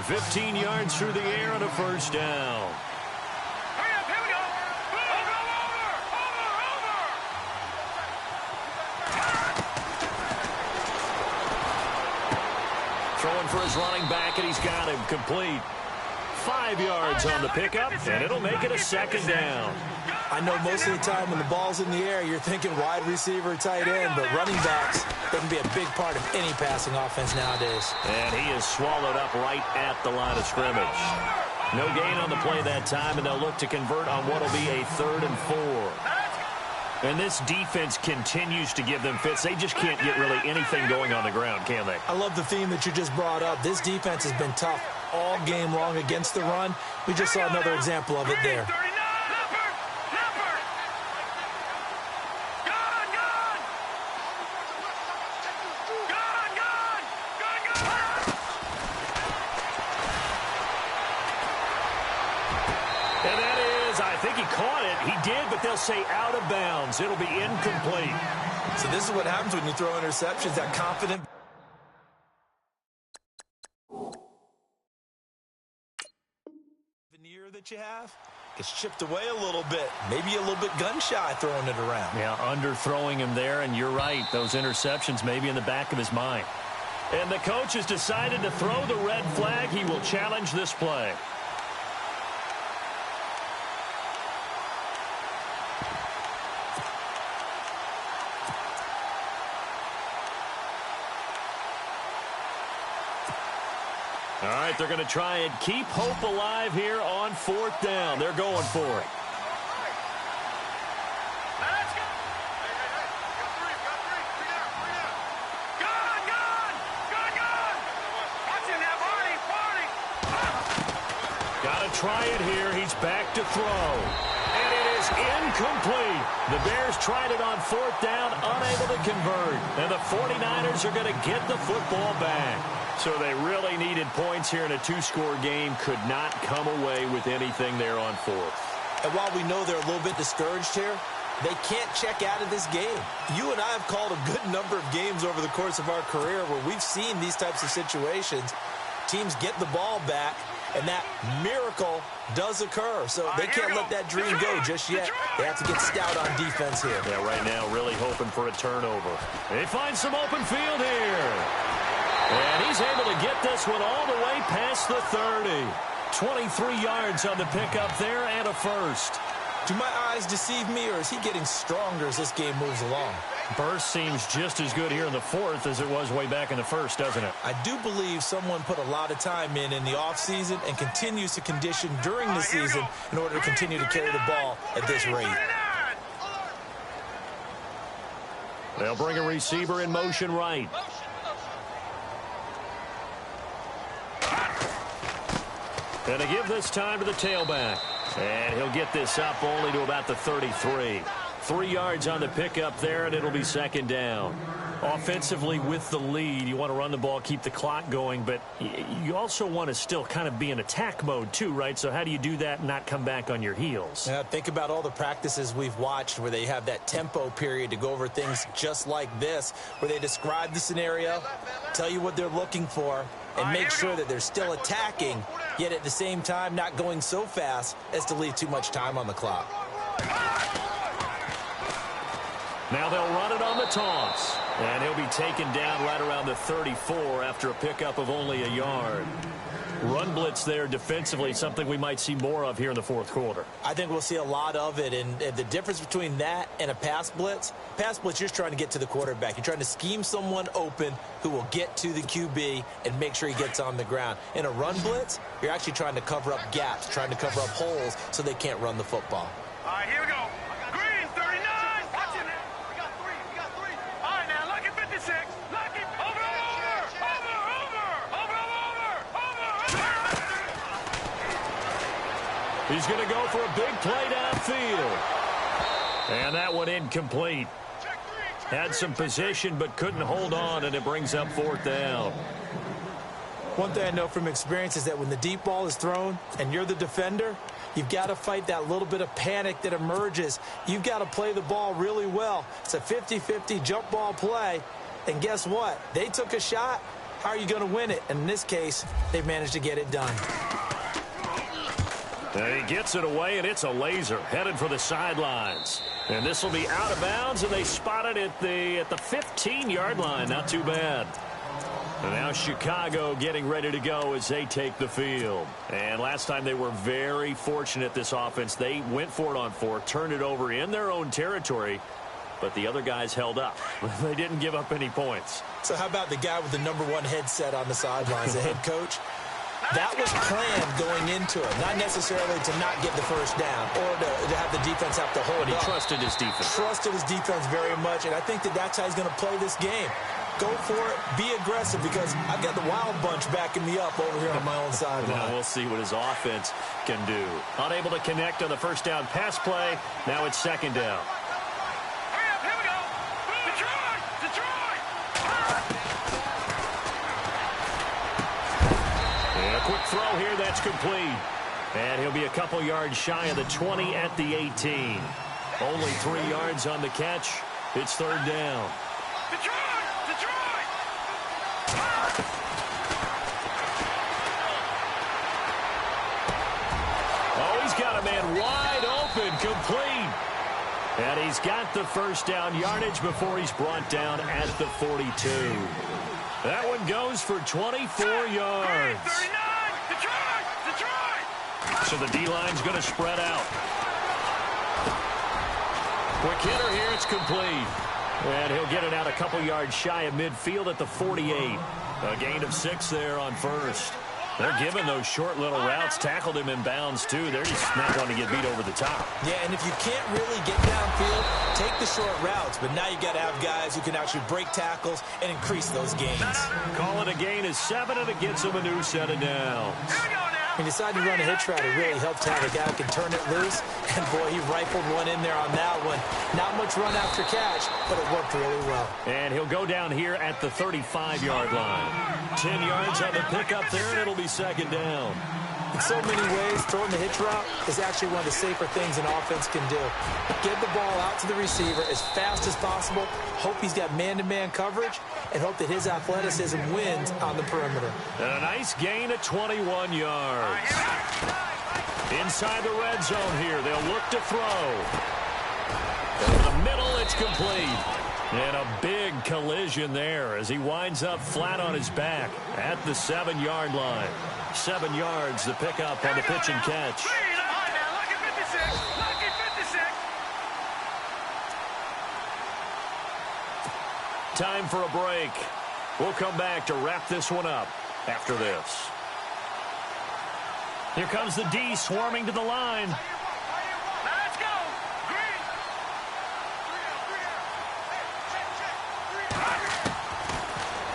15 yards through the air and a first down. Hurry up, here we go. Over. Throwing for his running back, and he's got him complete. 5 yards on the pickup, and it'll make it a second down. I know most of the time when the ball's in the air, you're thinking wide receiver, tight end, but running backs, they can be a big part of any passing offense nowadays. And he is swallowed up right at the line of scrimmage. No gain on the play that time, and they'll look to convert on what will be a 3rd and 4. And this defense continues to give them fits. They just can't get really anything going on the ground, can they? I love the theme that you just brought up. This defense has been tough all game long against the run. We just saw another example of it there. They'll say out of bounds. It'll be incomplete. So this is what happens when you throw interceptions, that confident veneer that you have gets chipped away a little bit. Maybe a little bit gun-shy throwing it around. Yeah, underthrowing him there, and you're right. Those interceptions may be in the back of his mind. And the coach has decided to throw the red flag. He will challenge this play. All right, they're going to try and keep hope alive here on 4th down. They're going for it. Let's go. Got three down. Gun. Watching that, Barney. Got to try it here. He's back to throw. And it is incomplete. The Bears tried it on 4th down, unable to convert. And the 49ers are going to get the football back. So they really needed points here in a two-score game. Could not come away with anything there on fourth. And while we know they're a little bit discouraged here, they can't check out of this game. You and I have called a good number of games over the course of our career where we've seen these types of situations. Teams get the ball back, and that miracle does occur. So they can't let that dream go just yet. They have to get stout on defense here. Yeah, right now really hoping for a turnover. They find some open field here. And he's able to get this one all the way past the 30. 23 yards on the pickup there and a first. Do my eyes deceive me, or is he getting stronger as this game moves along? Burst seems just as good here in the fourth as it was way back in the first, doesn't it? I do believe someone put a lot of time in the offseason and continues to condition during the season in order to continue to carry the ball at this rate. They'll bring a receiver in motion right. And to give this time to the tailback. And he'll get this up only to about the 33. 3 yards on the pickup there, and it'll be second down. Offensively with the lead, you want to run the ball, keep the clock going, but you also want to still kind of be in attack mode too, right? So how do you do that and not come back on your heels? Yeah, think about all the practices we've watched where they have that tempo period to go over things just like this, where they describe the scenario, tell you what they're looking for, and make sure that they're still attacking, yet at the same time not going so fast as to leave too much time on the clock. Now they'll run it on the toss. And he'll be taken down right around the 34 after a pickup of only a yard. Run blitz there defensively, something we might see more of here in the fourth quarter. I think we'll see a lot of it, and the difference between that and a pass blitz, you're just trying to get to the quarterback. You're trying to scheme someone open who will get to the QB and make sure he gets on the ground. In a run blitz, you're actually trying to cover up gaps, trying to cover up holes so they can't run the football. All right, here we go. Green, 39. Watch it now. We got three. All right, now, lucky 56. Lucky. Over. He's going to go for a big play downfield. And that one incomplete. Had some position but couldn't hold on, and it brings up fourth down. One thing I know from experience is that when the deep ball is thrown and you're the defender, you've got to fight that little bit of panic that emerges. You've got to play the ball really well. It's a 50-50 jump ball play. And guess what? They took a shot. How are you going to win it? And in this case, they've managed to get it done. And he gets it away, and it's a laser headed for the sidelines. And this will be out of bounds, and they spot it at the 15-yard line. Not too bad. And now Chicago getting ready to go as they take the field. And last time they were very fortunate, this offense. They went for it on fourth, turned it over in their own territory, but the other guys held up. They didn't give up any points. So how about the guy with the number one headset on the sidelines, the head coach? That was planned going into it, not necessarily to not get the first down or to have the defense have to hold But he up. trusted his defense. Trusted his defense very much, and I think that's how he's going to play this game. Go for it, be aggressive, because I've got the wild bunch backing me up over here on my own sideline. Now we'll see what his offense can do. Unable to connect on the first down pass play. Now it's second down. Hurry up, here we go. Detroit! And a quick throw here, that's complete. And he'll be a couple yards shy of the 20 at the 18. Only 3 yards on the catch. It's third down. Detroit! Oh, he's got a man wide open, complete. And he's got the first down yardage before he's brought down at the 42. That one goes for 24 yards. 39! Detroit! So the D-line's going to spread out. Quick hitter here, it's complete. And he'll get it out a couple yards shy of midfield at the 48. A gain of 6 there on first. They're giving those short little routes. Tackled him in bounds, too. They're just not going to get beat over the top. Yeah, and if you can't really get downfield, take the short routes. But now you got to have guys who can actually break tackles and increase those gains. Call it a gain of 7, and it gets him a new set of downs. Here we go now. He decided to run a hitch route. It really helped have a guy who can turn it loose. And, boy, he rifled one in there on that one. Not much run after catch, but it worked really well. And he'll go down here at the 35-yard line. 10 yards on the pickup there, and it'll be second down. In so many ways, throwing the hitch route is actually one of the safer things an offense can do. Get the ball out to the receiver as fast as possible, hope he's got man-to-man coverage, and hope that his athleticism wins on the perimeter. And a nice gain of 21 yards. Inside the red zone here, they'll look to throw. Over the middle, it's complete. And a big collision there as he winds up flat on his back at the 7-yard line. 7 yards, the pickup on the pitch and catch. Time for a break. We'll come back to wrap this one up after this. Here comes the D swarming to the line. Let's go. Green.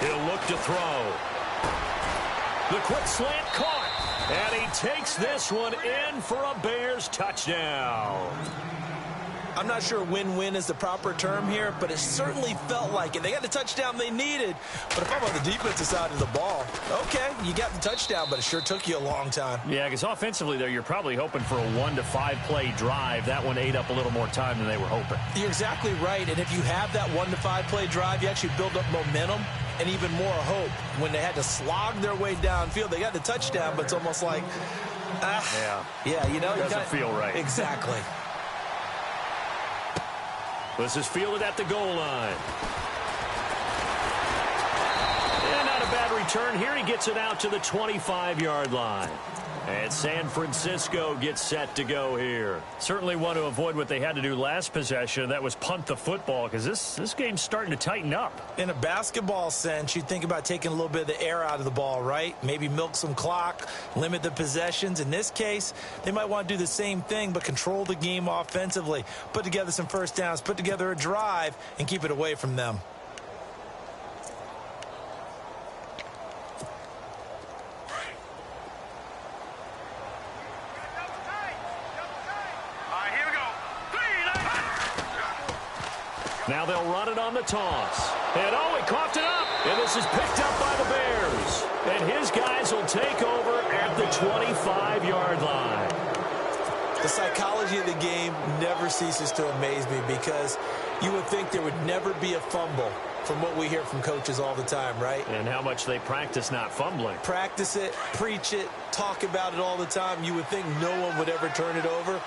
He'll look to throw. The quick slant caught. And he takes this one in for a Bears touchdown. I'm not sure win-win is the proper term here, but it certainly felt like it. They got the touchdown they needed. But if I'm on the defensive side of the ball, okay, you got the touchdown, but it sure took you a long time. Yeah, because offensively there, you're probably hoping for a 1 to 5 play drive. That one ate up a little more time than they were hoping. You're exactly right, and if you have that 1 to 5 play drive, you actually build up momentum and even more hope. When they had to slog their way downfield, they got the touchdown, but it's almost like, yeah, you know, doesn't feel right. Exactly. This is fielded at the goal line. And not a bad return here. He gets it out to the 25-yard line. And San Francisco gets set to go here. Certainly want to avoid what they had to do last possession. That was punt the football, because this game's starting to tighten up. In a basketball sense, you think about taking a little bit of the air out of the ball, right? Maybe milk some clock, limit the possessions. In this case, they might want to do the same thing, but control the game offensively. Put together some first downs, put together a drive, and keep it away from them. Now they'll run it on the toss. And, he coughed it up. And this is picked up by the Bears. And his guys will take over at the 25-yard line. The psychology of the game never ceases to amaze me, because you would think there would never be a fumble from what we hear from coaches all the time, right? And how much they practice not fumbling. Practice it, preach it, talk about it all the time. You would think no one would ever turn it over.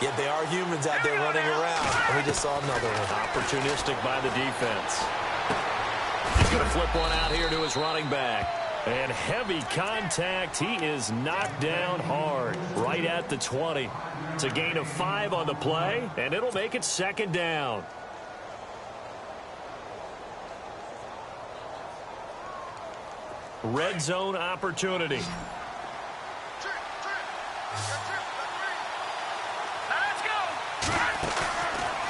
Yet they are humans out there running around, and we just saw another one. Opportunistic by the defense. He's going to flip one out here to his running back. And heavy contact. He is knocked down hard right at the 20. It's a gain of 5 on the play, and it'll make it second down. Red zone opportunity.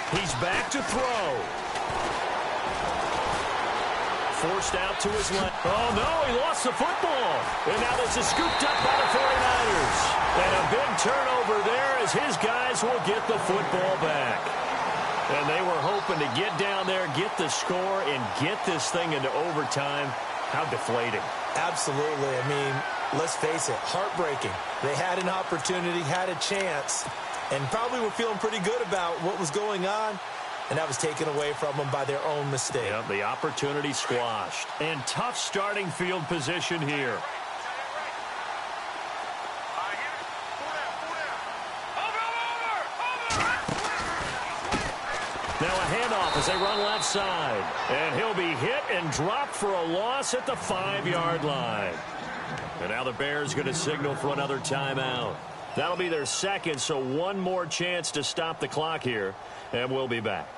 He's back to throw. Forced out to his left. Oh, no, he lost the football. And now this is scooped up by the 49ers. And a big turnover there as his guys will get the football back. And they were hoping to get down there, get the score, and get this thing into overtime. How deflating. Absolutely. I mean, let's face it, heartbreaking. They had an opportunity, had a chance, and probably were feeling pretty good about what was going on, and that was taken away from them by their own mistake. Yep, the opportunity squashed. And tough starting field position here. Now a handoff as they run left side. And he'll be hit and dropped for a loss at the 5-yard line. And now the Bears going to signal for another timeout. That'll be their second, so one more chance to stop the clock here, and we'll be back.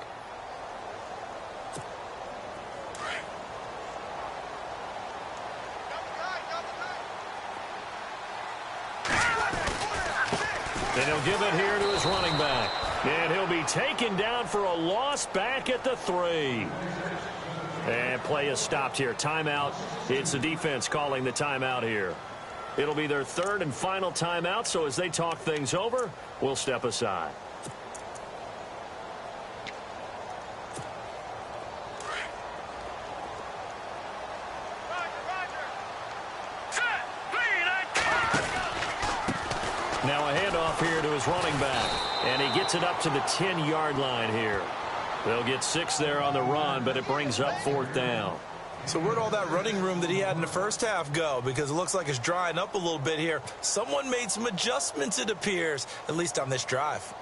And he'll give it here to his running back. And he'll be taken down for a loss back at the 3. And play is stopped here. Timeout. It's the defense calling the timeout here. It'll be their third and final timeout, so as they talk things over, we'll step aside. Now a handoff here to his running back, and he gets it up to the 10-yard line here. They'll get 6 there on the run, but it brings up 4th down. So where'd all that running room that he had in the first half go? Because it looks like it's drying up a little bit here. Someone made some adjustments, it appears, at least on this drive.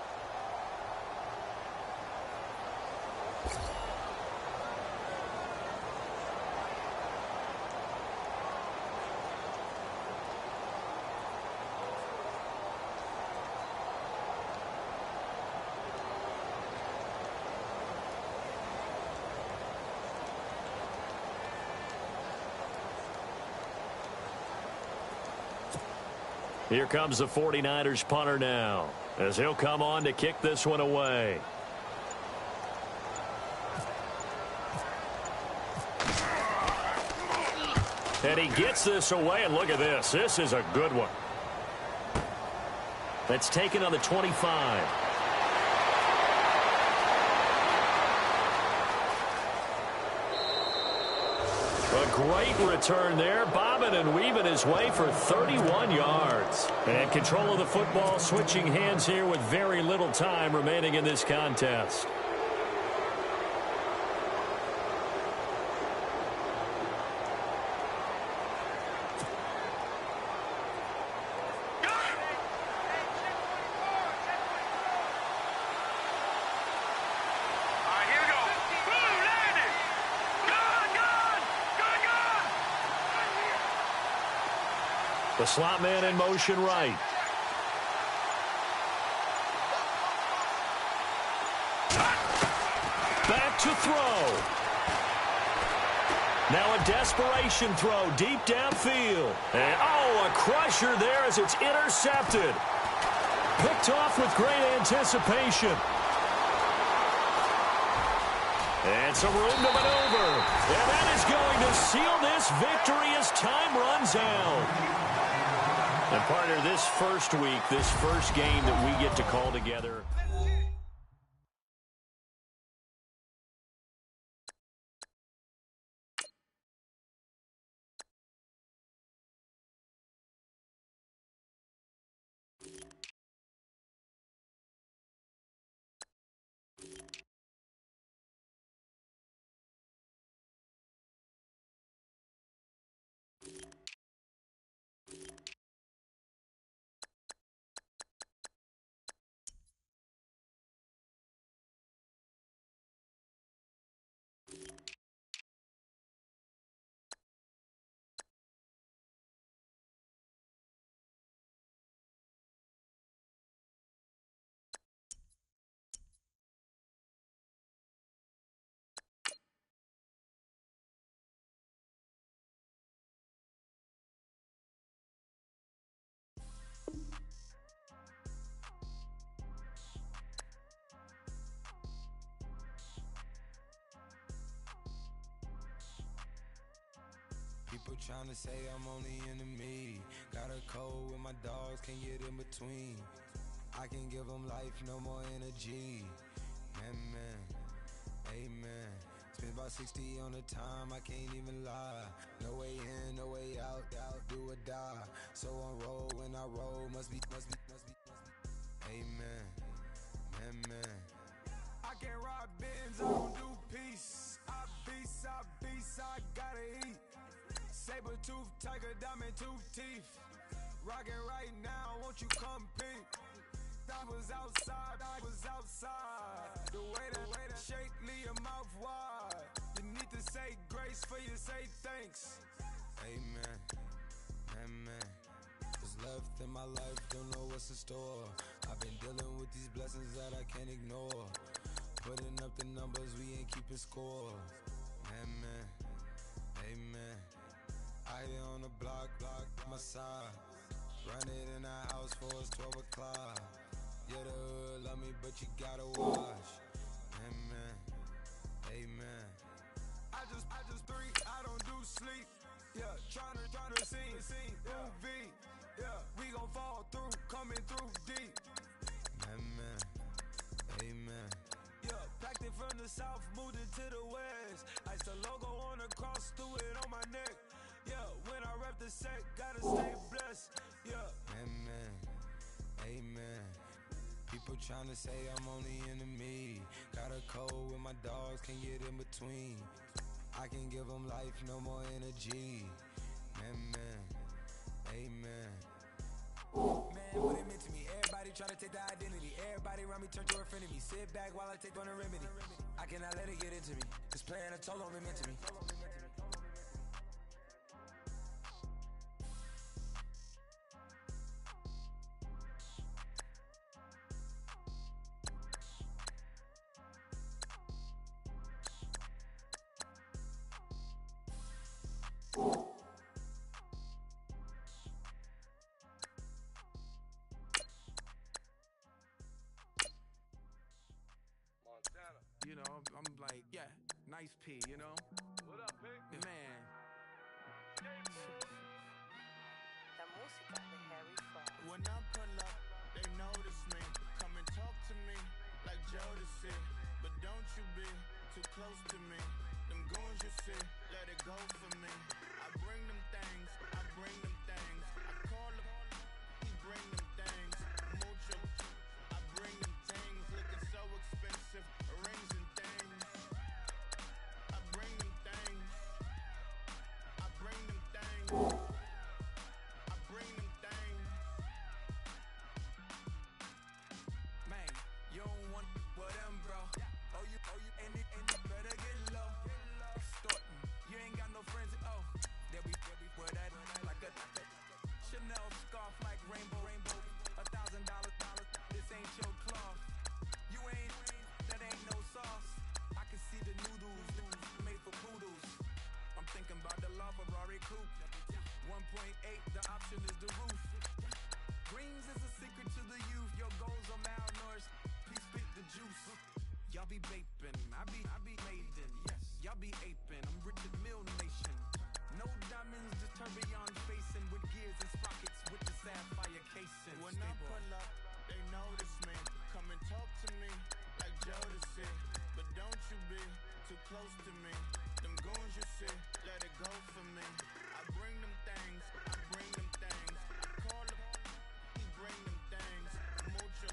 Here comes the 49ers punter now, as he'll come on to kick this one away. And he gets this away, and look at this. This is a good one. That's taken on the 25. A great return there, bobbing and weaving his way for 31 yards. And control of the football, switching hands here with very little time remaining in this contest. The slot man in motion right. Back to throw. Now a desperation throw deep downfield. And a crusher there as it's intercepted. Picked off with great anticipation. And some room to maneuver. And that is going to seal this victory as time runs out. And partner, this first week, this first game that we get to call together. People tryna say I'm only enemy. Got a code with my dogs, can't get in between. I can give them life, no more energy. Man, amen. Spent about 60 on the time, I can't even lie. No way in, no way out, do or die. So on roll, when I roll, must be. Amen, man. I can't ride Benz, I don't do peace. I beast, I gotta eat. Saber tooth, tiger, diamond tooth teeth. Rockin' right now, won't you come peep? I was outside. The way that shake, leave your mouth wide. You need to say grace for you say thanks. Amen. What's left in my life, don't know what's in store. I've been dealing with these blessings that I can't ignore. Putting up the numbers, we ain't keeping score. Amen. I on the block, my side. Run it in the house for it's 12 o'clock. Yeah, the hood love me, but you gotta watch. Amen. I just 3, I don't do sleep. Yeah, tryna see. UV. tryna say I'm on the enemy. Got a code with my dogs, can't get in between. I can give them life, no more energy. Amen, amen. Man, what it meant to me. Everybody try to take the identity. Everybody around me turn to a friend of me. Sit back while I take on the remedy. I cannot let it get into me, cause playing a toll on me meant to me. You know, I'm like, yeah, nice P, you know? What up, Pig? Man. La música de Harry Fraud. When I pull up, they notice me. Come and talk to me like Jodeci. But don't you be too close to me. Them goons you see, let it go for me. I bring them things, I bring them things. I call them, he bring them things. Mucho, I bring them things. Looking so expensive, rings and things. I bring them things. I bring them things. I bring them things. Man, you don't want with them, bro. Oh, you, and you better get low. Extorting, you ain't got no friends. Oh, they'll be with that like a Chanel scarf like rainbow. $1,000, this ain't your cloth. You ain't, that ain't no sauce. I can see the noodles made for poodles. I'm thinking about the law Ferrari coupe. 1.8, the option is the roof. Greens is a secret to the youth. Your goals are malnourished. Please spit the juice. Y'all be vaping, I be maiden. Yes, y'all be aping. I'm Richard Mill Nation. No diamonds, just tourbillon facing with gears and sprockets with the sapphire casing. When I pull up, they notice me. Come and talk to me like Jodeci. But don't you be too close to me. Them goons you see, let it go for me. I bring them things, I bring them things. I call them, he bring them things. Mucho,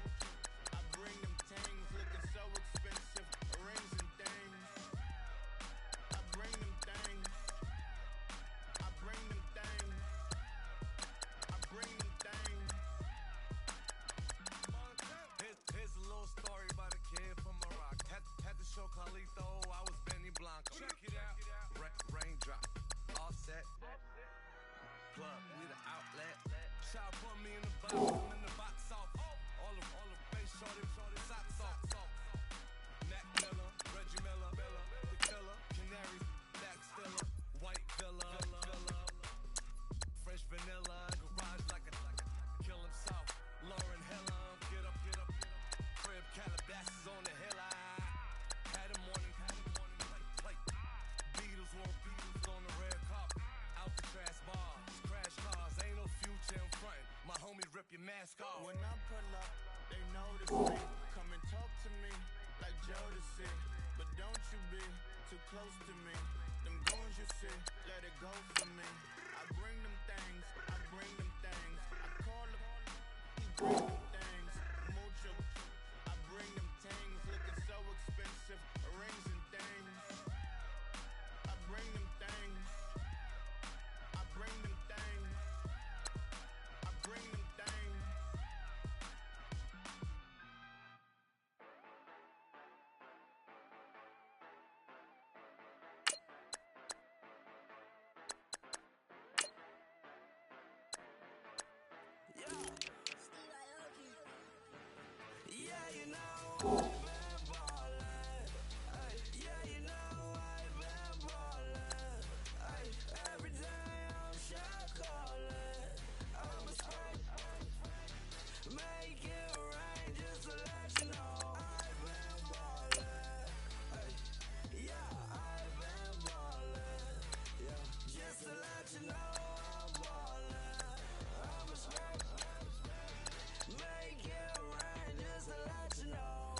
I bring them things. Looking so expensive, rings and things. I bring them things. I bring them things. I bring them things. Here's a little story about a kid from Morocco. Had to show Carlito I was Benny Blanco. Check it out. Raindrop, all set. Plug, we the outlet. Shot put me in the box, I'm in the box off. All the face shorty, socks off. Mac Miller, Reggie Miller, the killer, Canary, back stiller, white villa, fresh vanilla, garage like a kill himself. Lauren Hiller, get up, crib Calabasas on the hill. I had him morning plate. Beatles on the red carpet. Alcatraz bars, crash cars, ain't no future in front. My homie rip your mask off. When I pull up, they notice me. Come and talk to me like Jodeci. But don't you be too close to me. Them goons you see, let it go for me. I bring them things, I bring them things. I call them, he bring them things. Mucho, I bring them things. Looking so expensive, rings and things. I bring them things. I bring them things. I bring them things. Yeah, you know I've been ballin'. Ay, yeah, you know I've been ballin'. Ay, every day I'm shot callin'. I'm a spray, make it rain just to let you know I've been ballin'. Ay, yeah, I've been ballin'. Yeah, just to let you know I'm ballin'. I'm a spray, make it rain just to let you know.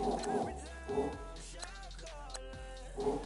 Every time shot calling.